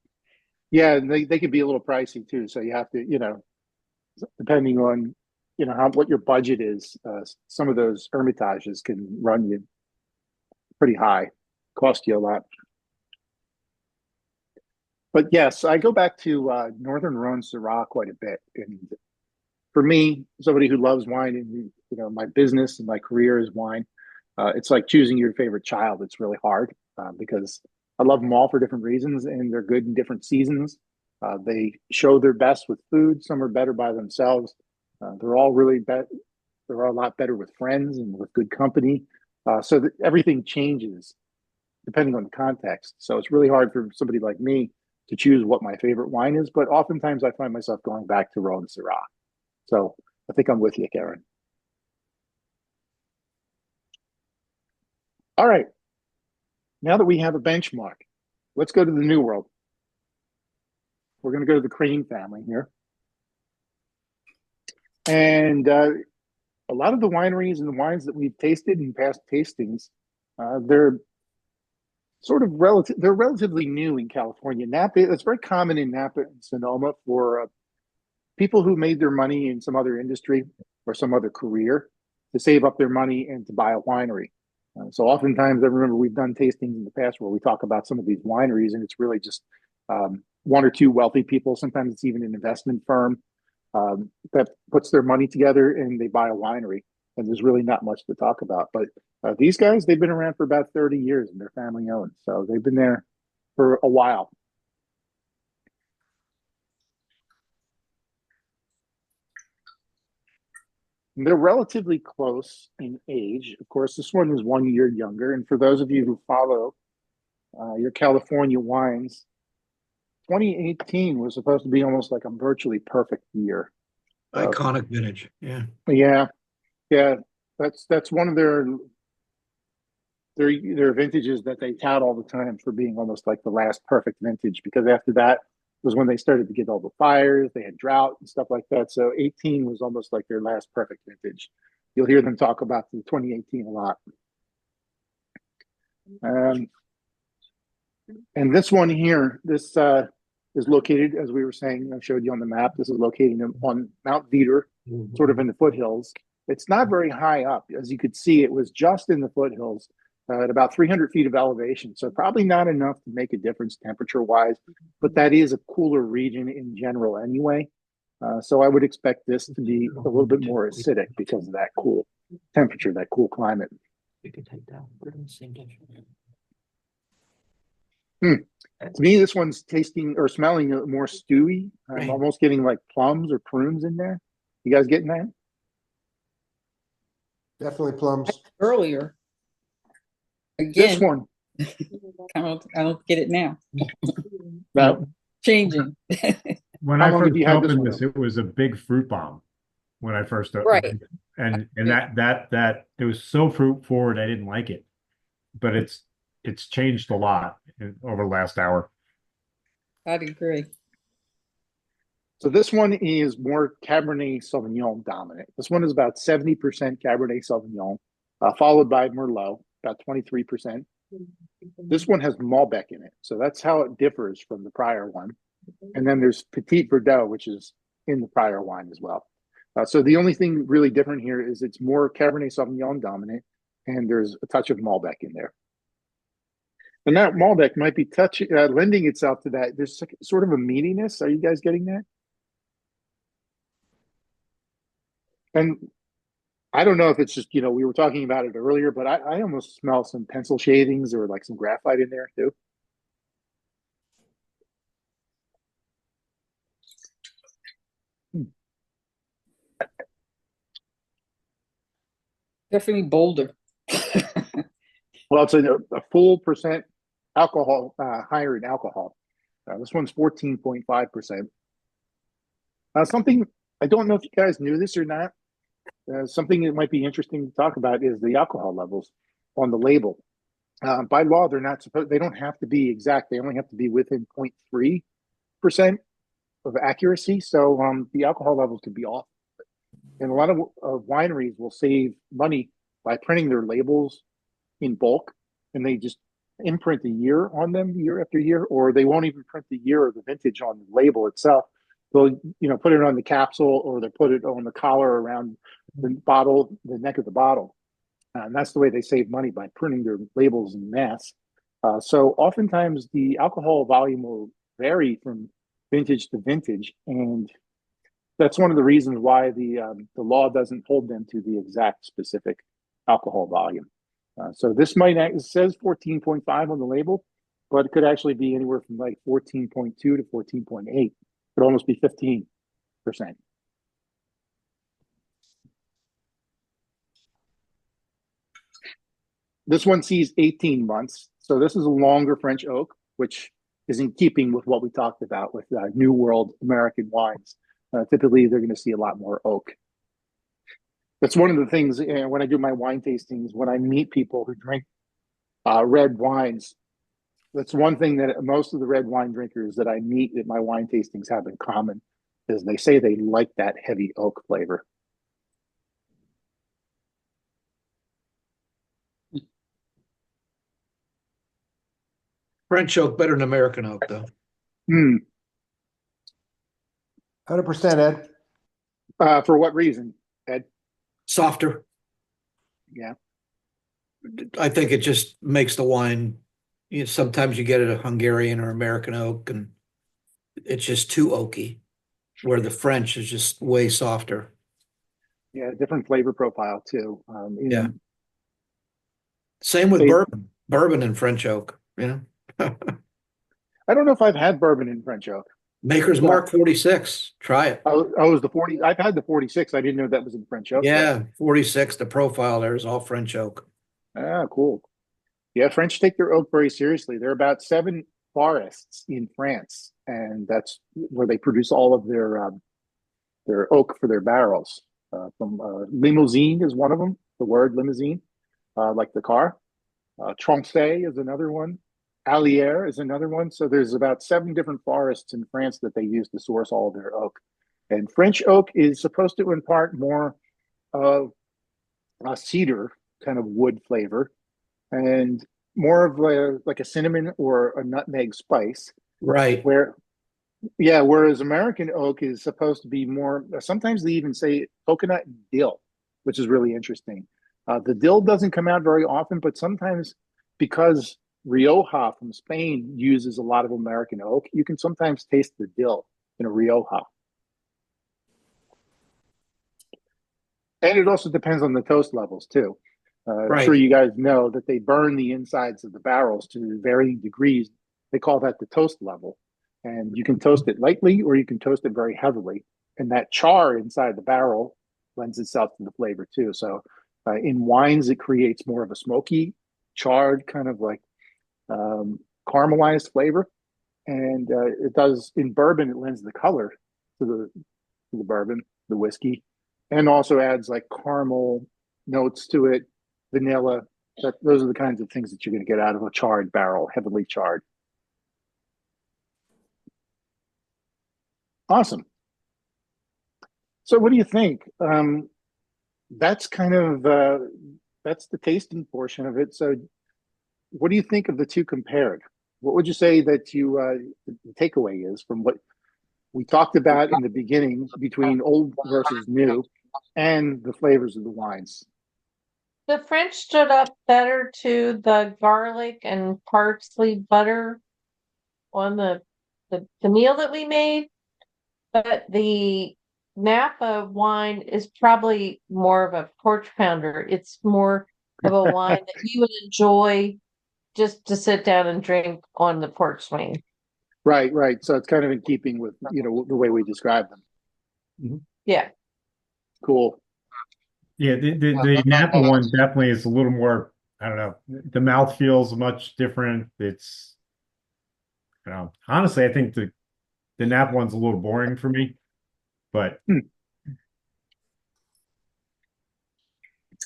Yeah, they can be a little pricey too. So you have to, depending on, what your budget is, some of those Hermitages can run you pretty high, cost you a lot. But yes, I go back to Northern Rhone Syrah quite a bit. And for me, somebody who loves wine and, my business and my career is wine, it's like choosing your favorite child. It's really hard because I love them all for different reasons, and they're good in different seasons. They show their best with food. Some are better by themselves. They're all really they're all a lot better with friends and with good company. So that everything changes depending on the context. So it's really hard for somebody like me to choose what my favorite wine is, but oftentimes I find myself going back to Rhone Syrah. So I think I'm with you, Karen. All right. Now that we have a benchmark, let's go to the New World. We're going to go to the cream family here. And a lot of the wineries and the wines that we've tasted in past tastings, they're sort of they're relatively new in California. Napa, it's very common in Napa and Sonoma for people who made their money in some other industry or some other career to save up their money and to buy a winery. So oftentimes, I remember we've done tastings in the past where we talk about some of these wineries, and it's really just one or two wealthy people. Sometimes it's even an investment firm that puts their money together and they buy a winery. And there's really not much to talk about. But these guys, they've been around for about 30 years and they're family owned. So they've been there for a while. And they're relatively close in age. Of course, this one is 1 year younger. And for those of you who follow your California wines, 2018 was supposed to be almost like a virtually perfect year. Iconic vintage. Yeah. Yeah. That's one of their vintages that they tout all the time for being almost like the last perfect vintage, because after that was when they started to get all the fires, they had drought and stuff like that. So 18 was almost like their last perfect vintage. You'll hear them talk about the 2018 a lot. And this one here, this is located, as we were saying, I showed you on the map, this is located on Mount Veeder, sort of in the foothills. It's not very high up. As you could see, it was just in the foothills at about 300 feet of elevation. So probably not enough to make a difference temperature-wise, but that is a cooler region in general anyway. So I would expect this to be a little bit more acidic because of that cool temperature, that cool climate. We could take that. We're in the same dish. To me, this one's tasting or smelling more stewy. I'm Right. almost getting like plums or prunes in there. You guys getting that? Definitely plums. Earlier. This Again, one, I don't get it now. no. Changing. When How I long first have you had this opened one this, it was a big fruit bomb when I first opened Right. it. And that it was so fruit forward, I didn't like it. But it's changed a lot over the last hour. I'd agree. So this one is more Cabernet Sauvignon dominant. This one is about 70% Cabernet Sauvignon, followed by Merlot, about 23%. This one has Malbec in it. So that's how it differs from the prior one. And then there's Petit Verdot, which is in the prior wine as well. So the only thing really different here is it's more Cabernet Sauvignon dominant, and there's a touch of Malbec in there. And that Malbec might be lending itself to that. There's sort of a meatiness. Are you guys getting that? And I don't know if it's just, we were talking about it earlier, but I almost smell some pencil shavings or like some graphite in there too. Definitely bolder. Well, it's a full percent alcohol, higher in alcohol. This one's 14.5%. Something, I don't know if you guys knew this or not. Something that might be interesting to talk about is the alcohol levels on the label. By law, they don't have to be exact. They only have to be within 0.3% of accuracy. So the alcohol levels could be off. And a lot of wineries will save money by printing their labels in bulk, and they just imprint a year on them year after year, or they won't even print the year of the vintage on the label itself. They'll, put it on the capsule, or they put it on the collar around the bottle, the neck of the bottle. And that's the way they save money, by printing their labels in mass. So oftentimes the alcohol volume will vary from vintage to vintage, and that's one of the reasons why the law doesn't hold them to the exact specific alcohol volume. So this it says 14.5 on the label. but it could actually be anywhere from like 14.2 to 14.8. Could almost be 15%. This one sees 18 months. So this is a longer French oak, which is in keeping with what we talked about with New World American wines. Typically, they're going to see a lot more oak. That's one of the things when I do my wine tastings, when I meet people who drink red wines, that's one thing that most of the red wine drinkers that I meet at my wine tastings have in common, is they say they like that heavy oak flavor. French oak better than American oak, though. 100%, Ed. For what reason, Ed? Softer. Yeah. I think it just makes the wine. Sometimes you get it a Hungarian or American oak, and it's just too oaky, where the French is just way softer. Yeah, different flavor profile too. Yeah. Same with bourbon and French oak, I don't know if I've had bourbon in French oak. Maker's Mark 46. Try it. Oh, is the 40? I've had the 46. I didn't know that was in French oak. Yeah, 46. The profile there is all French oak. Ah, cool. Yeah, French take their oak very seriously. There are about 7 forests in France, and that's where they produce all of their oak for their barrels. Limousine is one of them. The word limousine, like the car. Tronchet is another one. Allier is another one. So there's about 7 different forests in France that they use to source all of their oak. And French oak is supposed to impart more of a cedar kind of wood flavor and more of like a cinnamon or a nutmeg spice. Right. Whereas American oak is supposed to be more, sometimes they even say coconut and dill, which is really interesting. The dill doesn't come out very often, but sometimes because Rioja from Spain uses a lot of American oak, you can sometimes taste the dill in a Rioja. And it also depends on the toast levels too. I'm sure you guys know that they burn the insides of the barrels to varying degrees. They call that the toast level. And you can toast it lightly or you can toast it very heavily. And that char inside the barrel lends itself to the flavor too. So in wines, it creates more of a smoky, charred kind of like caramelized flavor. And it does in bourbon, it lends the color to the bourbon, the whiskey, and also adds like caramel notes to it, vanilla. Those are the kinds of things that you're going to get out of a charred barrel, heavily charred. Awesome. So what do you think? That's kind of that's the tasting portion of it. So what do you think of the two compared? What would you say that the takeaway is from what we talked about in the beginning between old versus new and the flavors of the wines? The French stood up better to the garlic and parsley butter on the meal that we made, but the Napa wine is probably more of a porch pounder. It's more of a wine that you would enjoy just to sit down and drink on the porch swing. Right. So it's kind of in keeping with, the way we describe them. Mm-hmm. Yeah. Cool. Yeah, the Napa one definitely is a little more, I don't know, the mouth feels much different. It's, honestly, I think the Napa one's a little boring for me, but.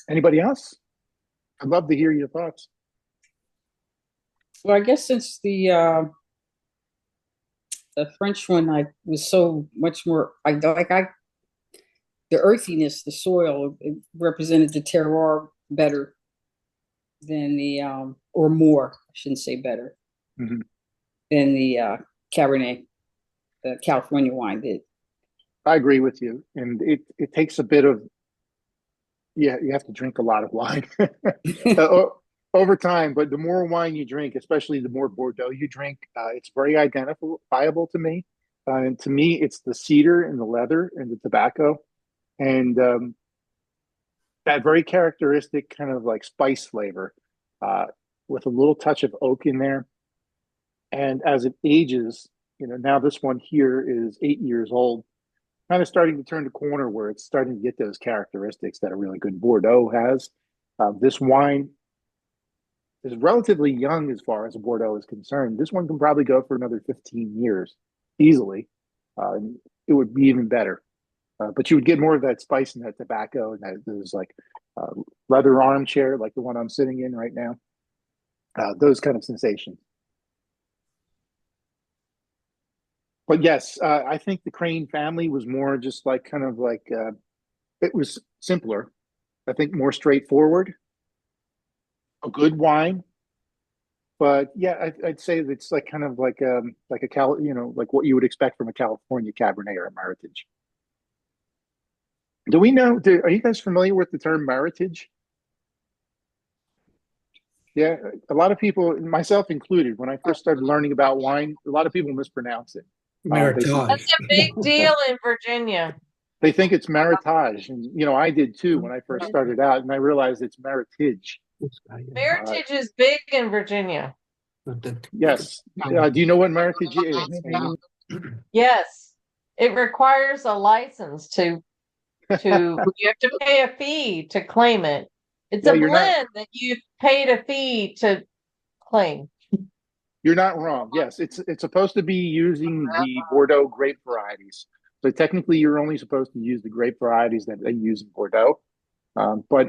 Anybody else? I'd love to hear your thoughts. Well, I guess since the French one, I was so much more. The earthiness, the soil, it represented the terroir better than the or more. I shouldn't say better than the Cabernet, the California wine did. I agree with you, and it takes a bit of. Yeah, you have to drink a lot of wine over time, but the more wine you drink, especially the more Bordeaux you drink, it's very identifiable to me. And to me, it's the cedar and the leather and the tobacco, and that very characteristic kind of like spice flavor with a little touch of oak in there. And as it ages, now this one here is 8 years old, kind of starting to turn the corner where it's starting to get those characteristics that a really good Bordeaux has. This wine is relatively young as far as a Bordeaux is concerned. This one can probably go for another 15 years easily. It would be even better. But you would get more of that spice and that tobacco and that there's like leather armchair, like the one I'm sitting in right now. Those kind of sensations. But yes, I think the Crane family was more just like kind of like it was simpler. I think more straightforward. A good wine, but yeah, I'd say that it's like kind of like a like what you would expect from a California Cabernet or a Meritage. Do we know? Are you guys familiar with the term Meritage? Yeah, a lot of people, myself included, when I first started learning about wine, a lot of people mispronounce it. Meritage. That's a big deal in Virginia. They think it's Meritage, and I did too when I first started out, and I realized it's Meritage. Meritage is big in Virginia. Yes. Do you know what Meritage is, Amy? Yes, it requires a license to you have to pay a fee to claim it. It's a blend that you've paid a fee to claim. You're not wrong. Yes, it's supposed to be using the Bordeaux grape varieties. So technically, you're only supposed to use the grape varieties that they use in Bordeaux. But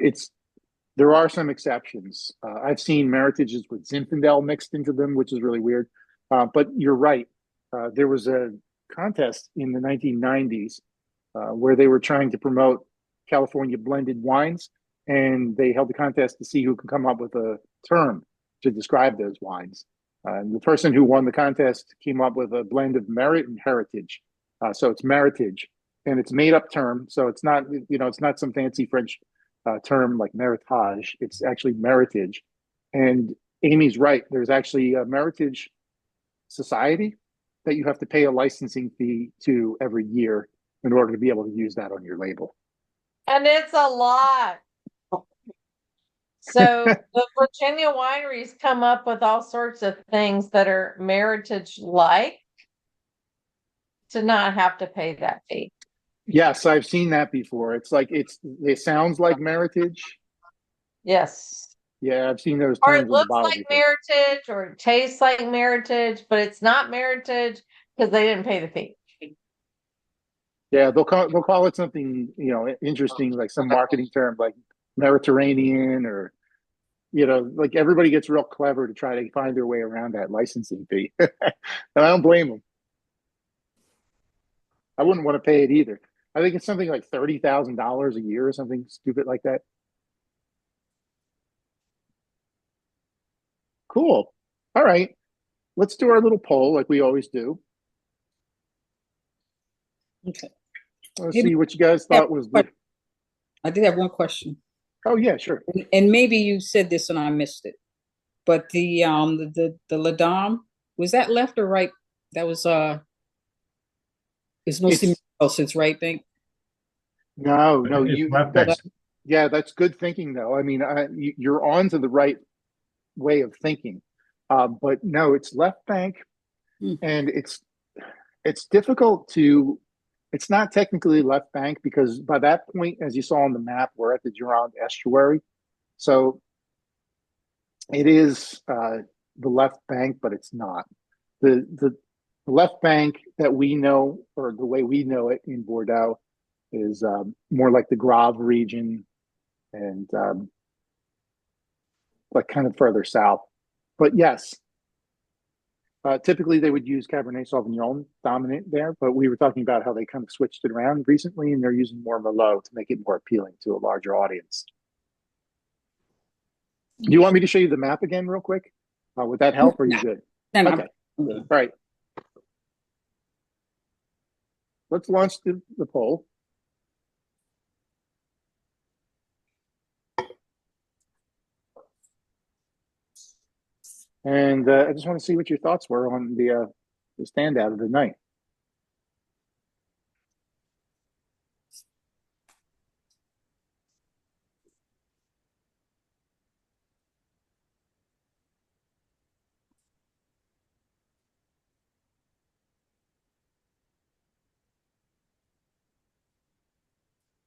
there are some exceptions. I've seen Meritages with Zinfandel mixed into them, which is really weird. But you're right. There was a contest in the 1990s where they were trying to promote California blended wines, and they held the contest to see who could come up with a term to describe those wines. And the person who won the contest came up with a blend of merit and heritage. So it's Meritage, and it's made up term. So it's not, it's not some fancy French term like Meritage. It's actually Meritage. And Amy's right. There's actually a Meritage society that you have to pay a licensing fee to every year in order to be able to use that on your label. And it's a lot. So the Virginia wineries come up with all sorts of things that are Meritage-like to not have to pay that fee. Yes, I've seen that before. It's like it sounds like Meritage. Yes. Yeah, I've seen those Or terms it in the looks bottle like before. Meritage or it tastes like Meritage, but it's not Meritage because they didn't pay the fee. Yeah, they'll call it something, interesting, like some marketing term like Mediterranean or like everybody gets real clever to try to find their way around that licensing fee. And I don't blame them. I wouldn't want to pay it either. I think it's something like $30,000 a year or something stupid like that. Cool. All right. Let's do our little poll like we always do. Okay. Let's see what you guys thought was the. I did have one question. Oh yeah, sure. And maybe you said this and I missed it. But the La Dame, was that left or right? That was it's mostly it's right, Bank. No, It's left back. That's good thinking though. I mean, you're on to the right way of thinking. But no, it's left bank, and it's difficult to. It's not technically left bank because by that point, as you saw on the map, we're at the Gironde estuary, so it is the left bank, but it's not the left bank that we know, or the way we know it in Bordeaux, is more like the Grave region and like kind of further south. But yes, typically they would use Cabernet Sauvignon dominant there, but we were talking about how they kind of switched it around recently and they're using more Merlot to make it more appealing to a larger audience. Do you want me to show you the map again real quick? Would that help or are you good? Okay. All right. Let's launch the poll. And I just want to see what your thoughts were on the standout of the night.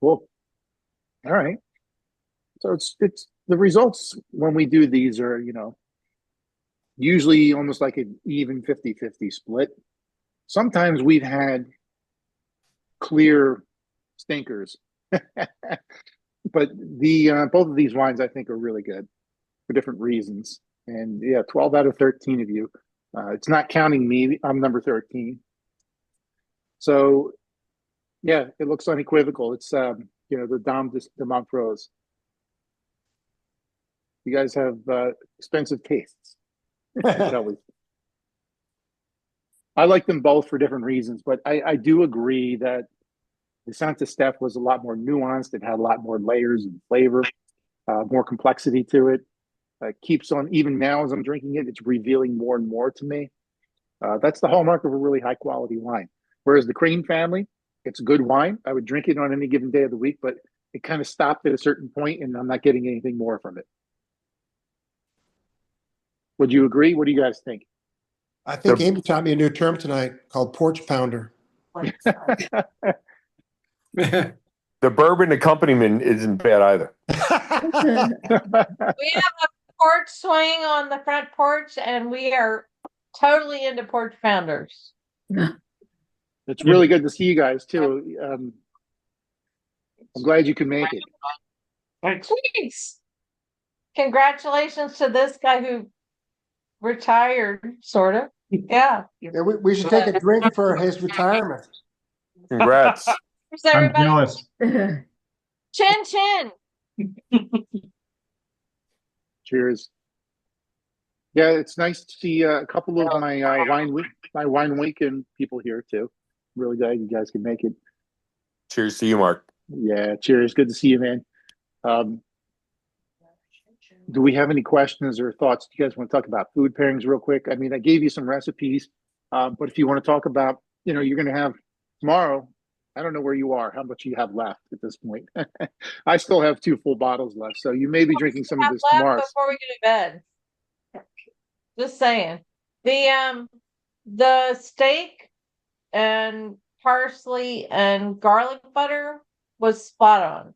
Cool. All right. So it's the results when we do these are, usually almost like an even 50-50 split. Sometimes we've had clear stinkers. But the both of these wines I think are really good for different reasons. And yeah, 12 out of 13 of you. It's not counting me. I'm number 13. So yeah, it looks unequivocal. It's the Dame de Montrose. You guys have expensive tastes. I like them both for different reasons, but I do agree that the Saint-Estephe was a lot more nuanced. It had a lot more layers and flavor, more complexity to it. Keeps on, even now as I'm drinking it, it's revealing more and more to me. That's the hallmark of a really high quality wine. Whereas the Cream family, it's good wine. I would drink it on any given day of the week, but it kind of stopped at a certain point and I'm not getting anything more from it. Would you agree? What do you guys think? I think Amy taught me a new term tonight called porch pounder. The bourbon accompaniment isn't bad either. We have a porch swing on the front porch, and we are totally into porch founders. It's really good to see you guys too. I'm glad you could make it. Thanks. Congratulations to this guy who retired, sort of. Yeah. Yeah, we should take a drink for his retirement. Congrats. Here's I'm everybody. jealous. Chin chin. Cheers. Yeah, it's nice to see a couple of my wine weekend people here too. Really glad you guys can make it. Cheers to you, Mark. Yeah, cheers. Good to see you, man. Do we have any questions or thoughts? Do you guys want to talk about food pairings real quick? I mean, I gave you some recipes, but if you want to talk about, you're going to have tomorrow. I don't know where you are, how much you have left at this point. I still have 2 full bottles left, so you may be drinking some of this tomorrow. Before we go to bed. Just saying. The steak and parsley and garlic butter was spot on.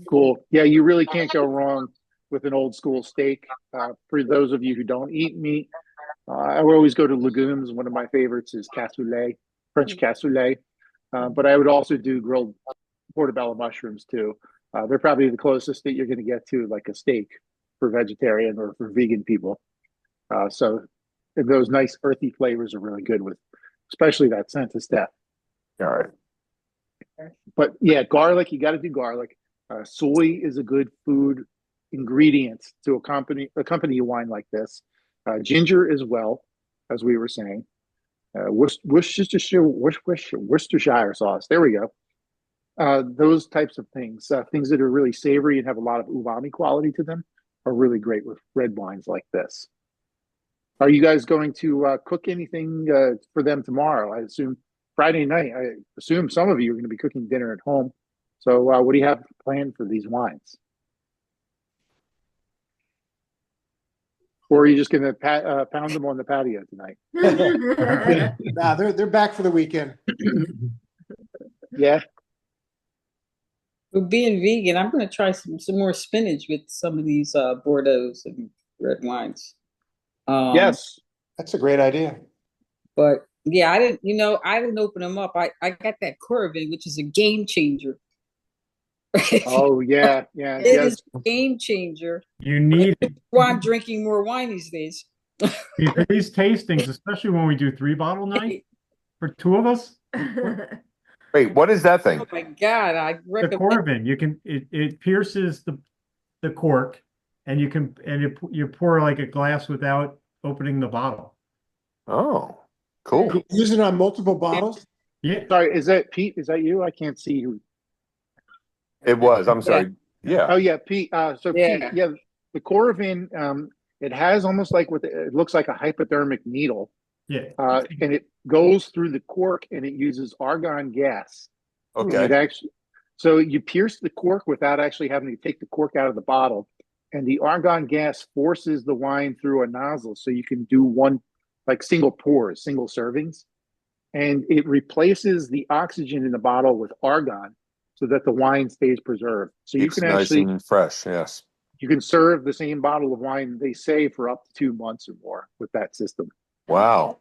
Cool. Yeah, you really can't go wrong with an old school steak. For those of you who don't eat meat, I would always go to legumes. One of my favorites is cassoulet, French cassoulet. But I would also do grilled portobello mushrooms too. They're probably the closest that you're going to get to like a steak for vegetarian or for vegan people. So those nice earthy flavors are really good with, especially that Saint-Estephe. All right. But yeah, garlic, you got to do garlic. Soy is a good food ingredient to accompany a wine like this. Ginger as well, as we were saying. Worcestershire sauce. There we go. Those types of things, things that are really savory and have a lot of umami quality to them, are really great with red wines like this. Are you guys going to cook anything for them tomorrow? I assume Friday night. I assume some of you are going to be cooking dinner at home. So what do you have planned for these wines? Or are you just going to pound them on the patio tonight? Nah, they're back for the weekend. Yeah. With being vegan, I'm going to try some more spinach with some of these Bordeaux and red wines. Yes. That's a great idea. But yeah, I didn't open them up. I got that Corvin, which is a game changer. Oh yeah. It is a game changer. You need it. Why I'm drinking more wine these days. These tastings, especially when we do 3-bottle night for 2 of us. Wait, what is that thing? Oh my God, I The recommend. Corvin, it pierces the cork, and you pour like a glass without opening the bottle. Oh, cool. Use it on multiple bottles. Yeah. Sorry, is that Pete? Is that you? I can't see who. It was. I'm sorry. Yeah. Oh yeah, Pete. So Yeah. Pete, yeah, the Corvin, it has almost like it looks like a hypodermic needle. Yeah. And it goes through the cork and it uses argon gas. Okay. And so you pierce the cork without actually having to take the cork out of the bottle. And the argon gas forces the wine through a nozzle. So you can do one, like single pours, single servings. And it replaces the oxygen in the bottle with argon. so that the wine stays preserved. So you It's can nice actually and fresh. Yes. you can serve the same bottle of wine, they say, for up to 2 months or more with that system. Wow.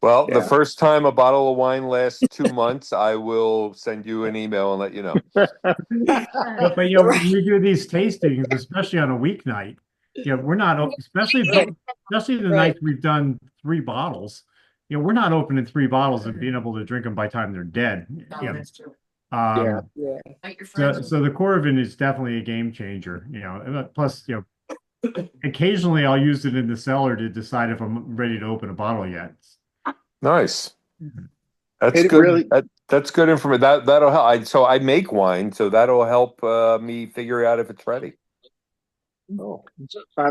Well, the Yeah. first time a bottle of wine lasts 2 months, I will send you an email and let you know. But when we do these tastings, especially on a weeknight, we're not especially the Right. nights we've done 3 bottles. We're not opening 3 bottles and being able to drink them by the time they're dead. That's true. Yeah. Yeah. So the Corvin is definitely a game changer. Plus, occasionally I'll use it in the cellar to decide if I'm ready to open a bottle yet. Nice. That's It good. really- That's good information. That'll help. So I make wine, so that'll help me figure out if it's ready. Oh.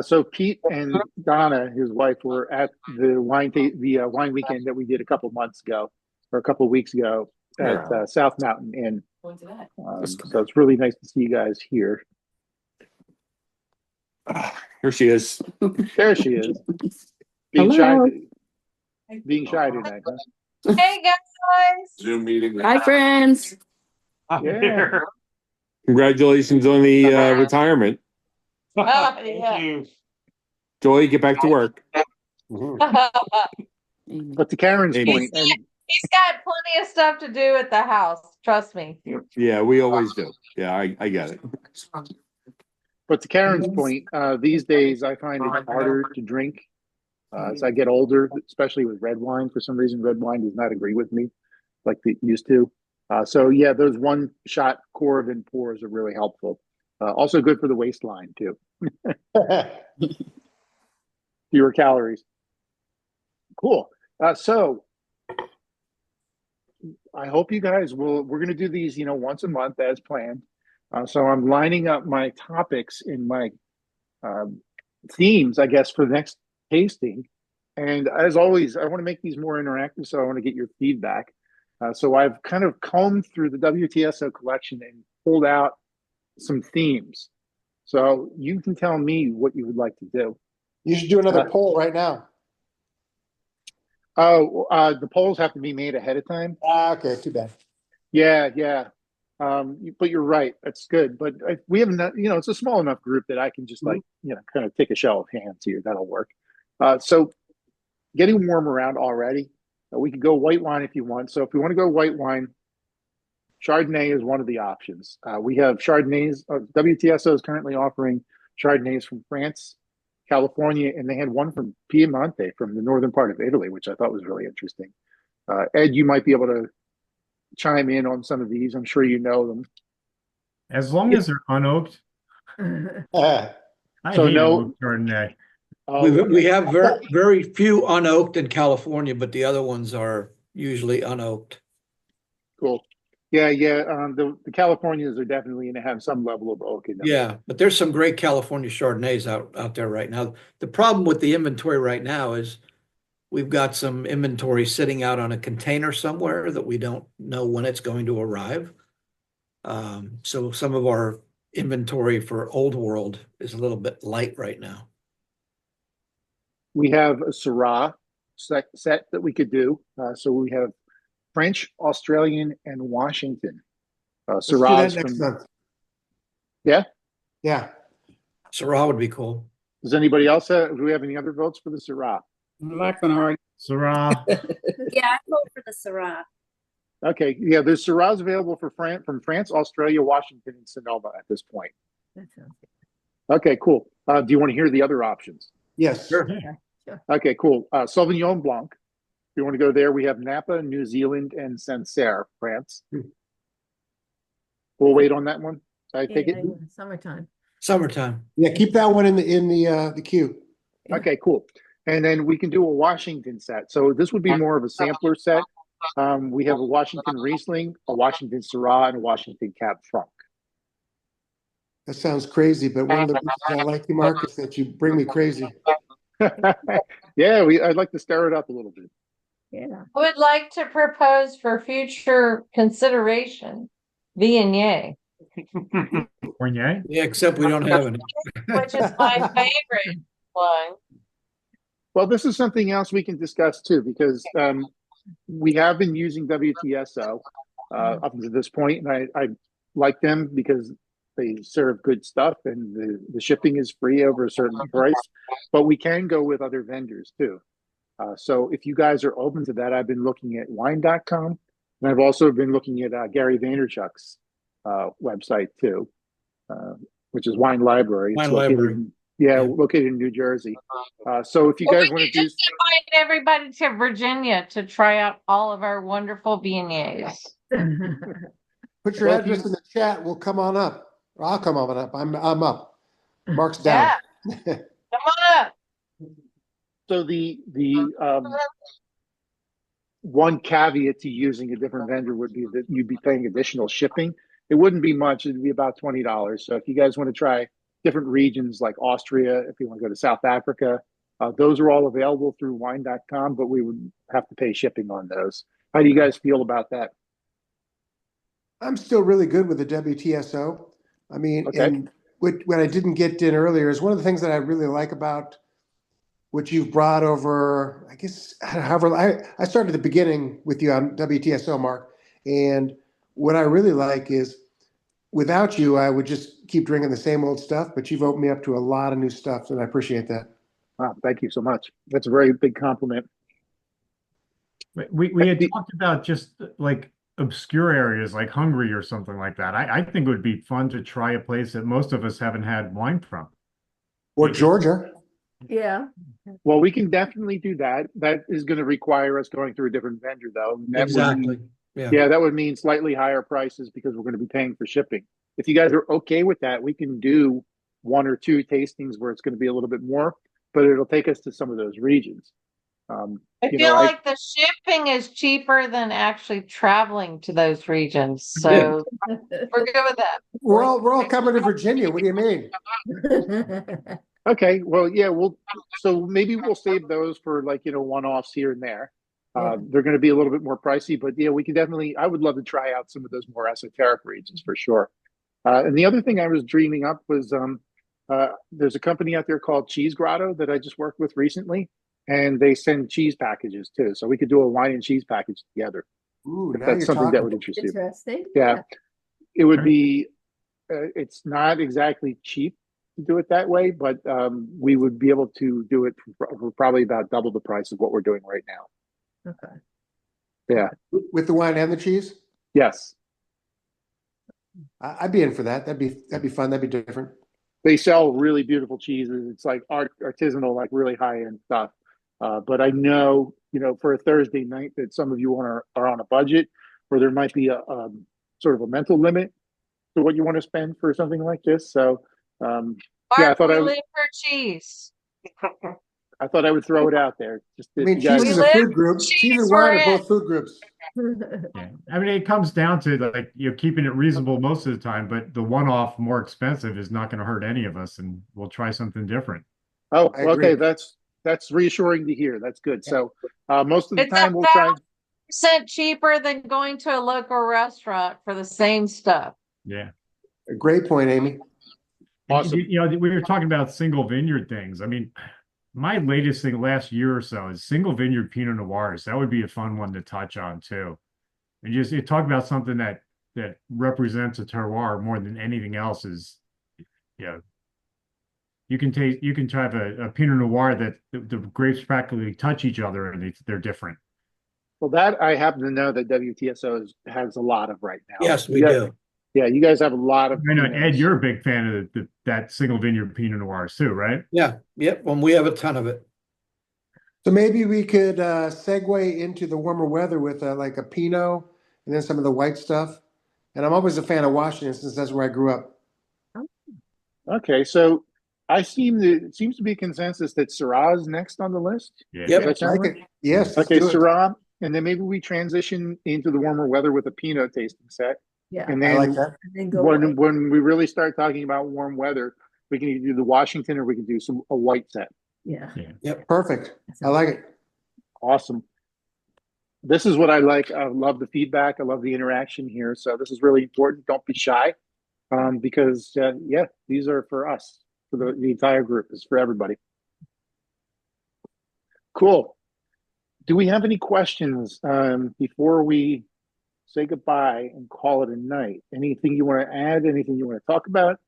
So Pete and Donna, his wife, were at the wine weekend that we did a couple months ago, or a couple of weeks ago at South Mountain Inn. So it's really nice to see you guys here. Here she is. There she is. Being shy tonight, huh? Hey guys. Zoom meeting. Hi, friends. Yeah. Congratulations on the retirement. Yeah. Joy, get back to work. But to Karen's Amy. point, and He's got plenty of stuff to do at the house. Trust me. Yeah, we always do. Yeah, I get it. but to Karen's point, these days I find it harder to drink as I get older, especially with red wine. For some reason, red wine does not agree with me like it used to. So yeah, those one shot Corvin pours are really helpful. Also good for the waistline too. Fewer calories. Cool. So I hope you guys will. We're going to do these, once a month as planned. So I'm lining up my topics in my themes, I guess, for the next tasting. And as always, I want to make these more interactive, so I want to get your feedback. So I've kind of combed through the WTSO collection and pulled out some themes. So you can tell me what you would like to do. You should do another poll right now. The polls have to be made ahead of time. Okay, too bad. Yeah. But you're right. That's good. But we haven't, it's a small enough group that I can just kind of take a show of hands here. That'll work. So getting warm around already. We could go white wine if you want. So if you want to go white wine, Chardonnay is one of the options. We have Chardonnays. WTSO is currently offering Chardonnays from France, California, and they had one from Piemonte, from the northern part of Italy, which I thought was really interesting. Ed, you might be able to chime in on some of these. I'm sure you know them. As long as they're unoaked. I So hate no- oaked Chardonnay. We have very few unoaked in California, but the other ones are usually unoaked. Cool. Yeah. The Californias are definitely going to have some level of oak in them. Yeah, but there's some great California Chardonnays out there right now. The problem with the inventory right now is we've got some inventory sitting out on a container somewhere that we don't know when it's going to arrive. So some of our inventory for Old World is a little bit light right now. We have a Syrah set that we could do. So we have French, Australian, and Washington. Let's do Syrahs that next from. month. Yeah. Yeah. Syrah would be cool. Does anybody else do we have any other votes for the Syrah? I'm not gonna argue. Syrah. Yeah, I vote for the Syrah. Okay. Yeah, there's Syrahs available from France, Australia, Washington, and Sonoma at this point. That sounds good. Okay, cool. Do you want to hear the other options? Yes. Sure. Okay, cool. Sauvignon Blanc. If you want to go there, we have Napa, New Zealand, and Sancerre, France. We'll wait on that one. I take it. Summertime. Summertime. Yeah, keep that one in the queue. Okay, cool. And then we can do a Washington set. So this would be more of a sampler set. We have a Washington Riesling, a Washington Syrah, and a Washington Cab Franc. That sounds crazy, but one of the reasons I like you, Mark, is that you bring me crazy. Yeah, I'd like to stir it up a little bit. Yeah. I would like to propose for future consideration Viognier, Fournier? Yeah, except we don't have any. which is my favorite wine. Well, this is something else we can discuss too, because we have been using WTSO up to this point, and I like them because they serve good stuff and the shipping is free over a certain price, but we can go with other vendors too. So if you guys are open to that, I've been looking at wine.com, and I've also been looking at Gary Vaynerchuk's website too, which is Wine Library. It's Wine located Library. located in New Jersey. So if you Well, guys we want to could do, just invite everybody to Virginia to try out all of our wonderful beignets. Put your Well, if address you- in the chat. We'll come on up. Or I'll come on up. I'm up. Mark's down. Yeah, come on up. so the one caveat to using a different vendor would be that you'd be paying additional shipping. It wouldn't be much. It'd be about $20. So if you guys want to try different regions like Austria, if you want to go to South Africa, those are all available through wine.com, but we would have to pay shipping on those. How do you guys feel about that? I'm still really good with the WTSO. I mean, Okay. and what I didn't get in earlier is one of the things that I really like about what you've brought over. I guess, however, I started at the beginning with you on WTSO, Mark, and what I really like is without you, I would just keep drinking the same old stuff, but you've opened me up to a lot of new stuff, and I appreciate that. Wow, thank you so much. That's a very big compliment. We had talked about just like obscure areas like Hungary or something like that. I think it would be fun to try a place that most of us haven't had wine from. Or Georgia. Yeah. Well, we can definitely do that. That is going to require us going through a different vendor, though. And that would Exactly. mean- Yeah. yeah, that would mean slightly higher prices because we're going to be paying for shipping. If you guys are okay with that, we can do one or two tastings where it's going to be a little bit more, but it'll take us to some of those regions. I feel like the shipping is cheaper than actually traveling to those regions. So we're good with that. We're all coming to Virginia. What do you mean? Okay, well, yeah, so maybe we'll save those for like, one-offs here and there. They're going to be a little bit more pricey, but yeah, we can definitely, I would love to try out some of those more esoteric regions for sure. And the other thing I was dreaming up was there's a company out there called Cheese Grotto that I just worked with recently, and they send cheese packages too. So we could do a wine and cheese package together. Ooh, If now that's you're something that talking. would interest you. Interesting. Yeah, it would be, it's not exactly cheap to do it that way, but we would be able to do it for probably about double the price of what we're doing right now. Okay. Yeah. With the wine and the cheese? Yes. I'd be in for that. That'd be fun. That'd be different. They sell really beautiful cheeses. It's like artisanal, like really high end stuff. But I know, for a Thursday night that some of you are on a budget, or there might be a sort of a mental limit to what you want to spend for something like this. So, yeah, I thought we live for cheese. I thought I would throw it out there. Just I mean, you guys, cheese is a live food group. cheese, Cheese and we're wine are in. both food groups. Yeah. I mean, it comes down to like keeping it reasonable most of the time, but the one-off more expensive is not going to hurt any of us, and we'll try something different. Oh, I agree. okay. That's reassuring to hear. That's good. So, most of the It's time we'll try. 1,000% cheaper than going to a local restaurant for the same stuff. Yeah. A great point, Amy. Awesome. We were talking about single vineyard things. I mean, my latest thing last year or so is single vineyard Pinot Noirs. That would be a fun one to touch on too. And you talk about something that represents a terroir more than anything else is, you can try a Pinot Noir that the grapes practically touch each other and they're different. Well, that I happen to know that WTSO has a lot of right now. Yes, we do. Yeah, you guys have a lot of. I know, Pinots. Ed, you're a big fan of that single vineyard Pinot Noirs too, right? Yeah. Yep. When we have a ton of it. So maybe we could segue into the warmer weather with like a Pinot and then some of the white stuff. And I'm always a fan of Washington since that's where I grew up. Okay, so it seems to be a consensus that Syrah is next on the list. Yeah. Yep. Does that sound Like right? it. Yes. let's Okay, do it. Syrah, and then maybe we transition into the warmer weather with a Pinot tasting set. Yeah. And I then like that. And then go when away. when we really start talking about warm weather, we can either do the Washington or we can do a white set. Yeah. Perfect. I like it. Awesome. This is what I like. I love the feedback. I love the interaction here. So this is really important. Don't be shy, because these are for us, for the entire group. It's for everybody. Cool. Do we have any questions before we say goodbye and call it a night. Anything you want to add? Anything you want to talk about?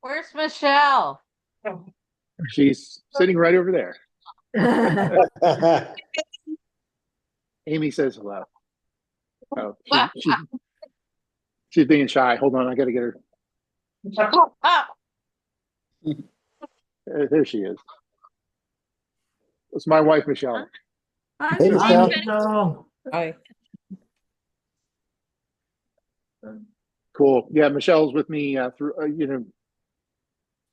Where's Michelle? She's sitting right over there. Amy says hello. Oh, she's being shy. Hold on, I got to get her. There she is. It's my wife, Michelle. Hey, Michelle. No. Hi. Cool. Yeah, Michelle's with me through,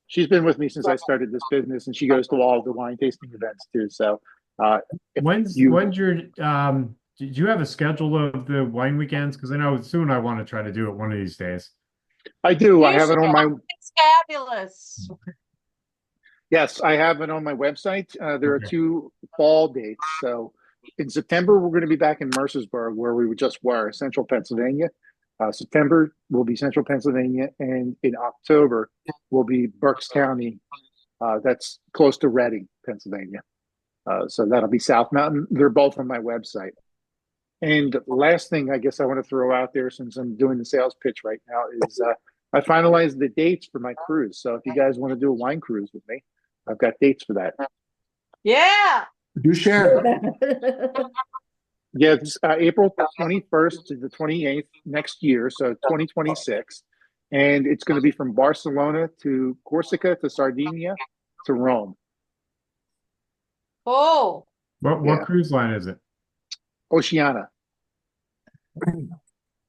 she's been with me since I started this business, and she goes to all of the wine tasting events too. So, When's your did you have a schedule of the wine weekends? Because I know soon I want to try to do it one of these days. I do. I have it on my. It's fabulous. Yes, I have it on my website. There are 2 fall dates. So in September, we're going to be back in Mercersburg, where we just were, Central Pennsylvania. September will be Central Pennsylvania, and in October will be Berks County. That's close to Reading, Pennsylvania. So that'll be South Mountain. They're both on my website. And last thing I guess I want to throw out there, since I'm doing the sales pitch right now, is I finalized the dates for my cruise. So if you guys want to do a wine cruise with me, I've got dates for that. Yeah. Do share. Yeah, it's April 21st to the 28th next year, so 2026. And it's going to be from Barcelona to Corsica to Sardinia to Rome. Oh. What cruise line is it? Oceania.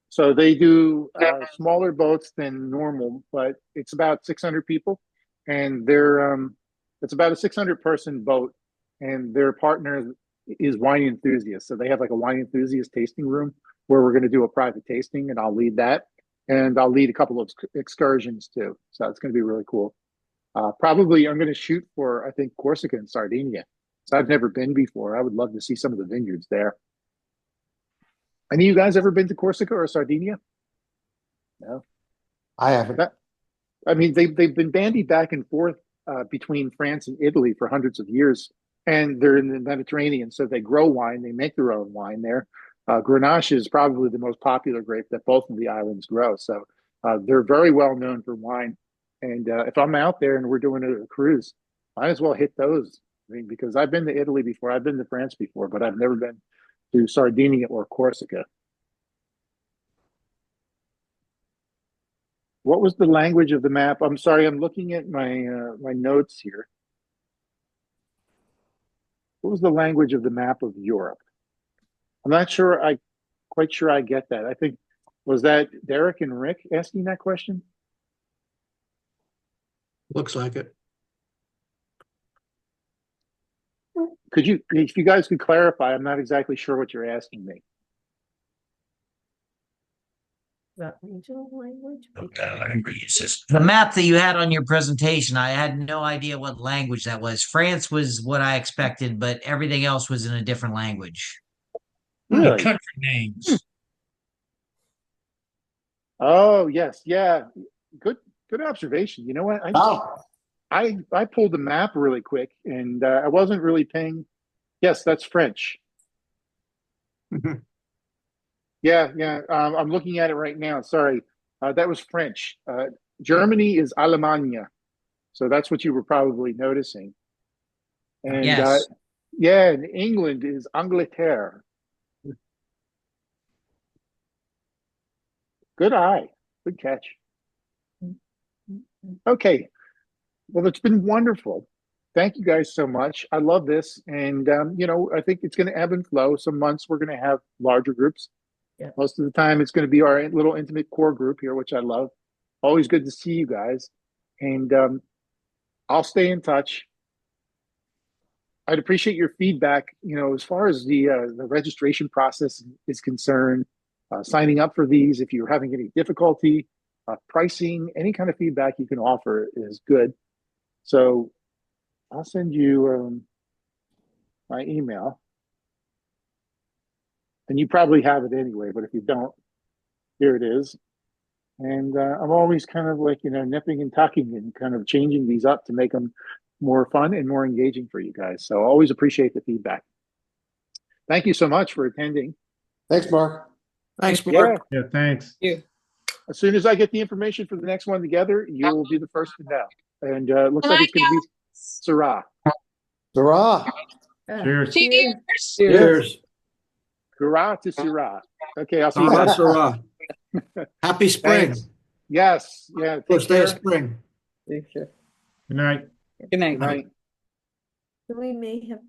So they do smaller boats than normal, but it's about 600 people, and it's about a 600-person boat, and their partner is wine enthusiasts. So they have like a wine enthusiast tasting room where we're going to do a private tasting, and I'll lead that, and I'll lead a couple of excursions too. So it's going to be really cool. Probably I'm going to shoot for, I think, Corsica and Sardinia. So I've never been before. I would love to see some of the vineyards there. Any of you guys ever been to Corsica or Sardinia? No, I haven't. I mean, they've been bandied back and forth between France and Italy for hundreds of years, and they're in the Mediterranean, so they grow wine. They make their own wine there. Grenache is probably the most popular grape that both of the islands grow, so they're very well known for wine. And if I'm out there and we're doing a cruise, might as well hit those. I mean, because I've been to Italy before, I've been to France before, but I've never been to Sardinia or Corsica. What was the language of the map? I'm sorry, I'm looking at my my notes here. What was the language of the map of Europe? I'm not sure. Quite sure I get that. I think, was that Derek and Rick asking that question? Looks like it. Could you, if you guys could clarify? I'm not exactly sure what you're asking me. That regional language? The map that you had on your presentation, I had no idea what language that was. France was what I expected, but everything else was in a different language. Really? The country names. Oh, yes. Yeah. Good observation. You know what? I pulled the map really quick, and I wasn't really paying. Yes, that's French. Yeah. I'm looking at it right now. Sorry. That was French. Germany is Allemagne. So that's what you were probably noticing. And Yes. yeah, and England is Angleterre. Good eye. Good catch. Okay. Well, it's been wonderful. Thank you guys so much. I love this. And, I think it's going to ebb and flow. Some months we're going to have larger groups. Yeah. Most of the time it's going to be our little intimate core group here, which I love. Always good to see you guys. And I'll stay in touch. I'd appreciate your feedback, as far as the registration process is concerned, signing up for these. If you're having any difficulty, pricing, any kind of feedback you can offer is good. So I'll send you my email. And you probably have it anyway, but if you don't, here it is. And I'm always kind of like, nipping and tucking and kind of changing these up to make them more fun and more engaging for you guys. So I always appreciate the feedback. thank you so much for attending. Thanks, Mark. Thanks, Yeah, Mark. Yeah, thanks. as soon as I get the information for the next one together, you'll be the first to know. And it looks Can like I it's going to be Syrah. Hurrah. Cheers. Cheers. Cheers. Hurrah to Syrah. Okay, I'll see you Sarah, guys. Sarah. Happy spring. Thanks. Yes. Yeah. Take First day care. of spring. Good night. Good night. Good night. We may have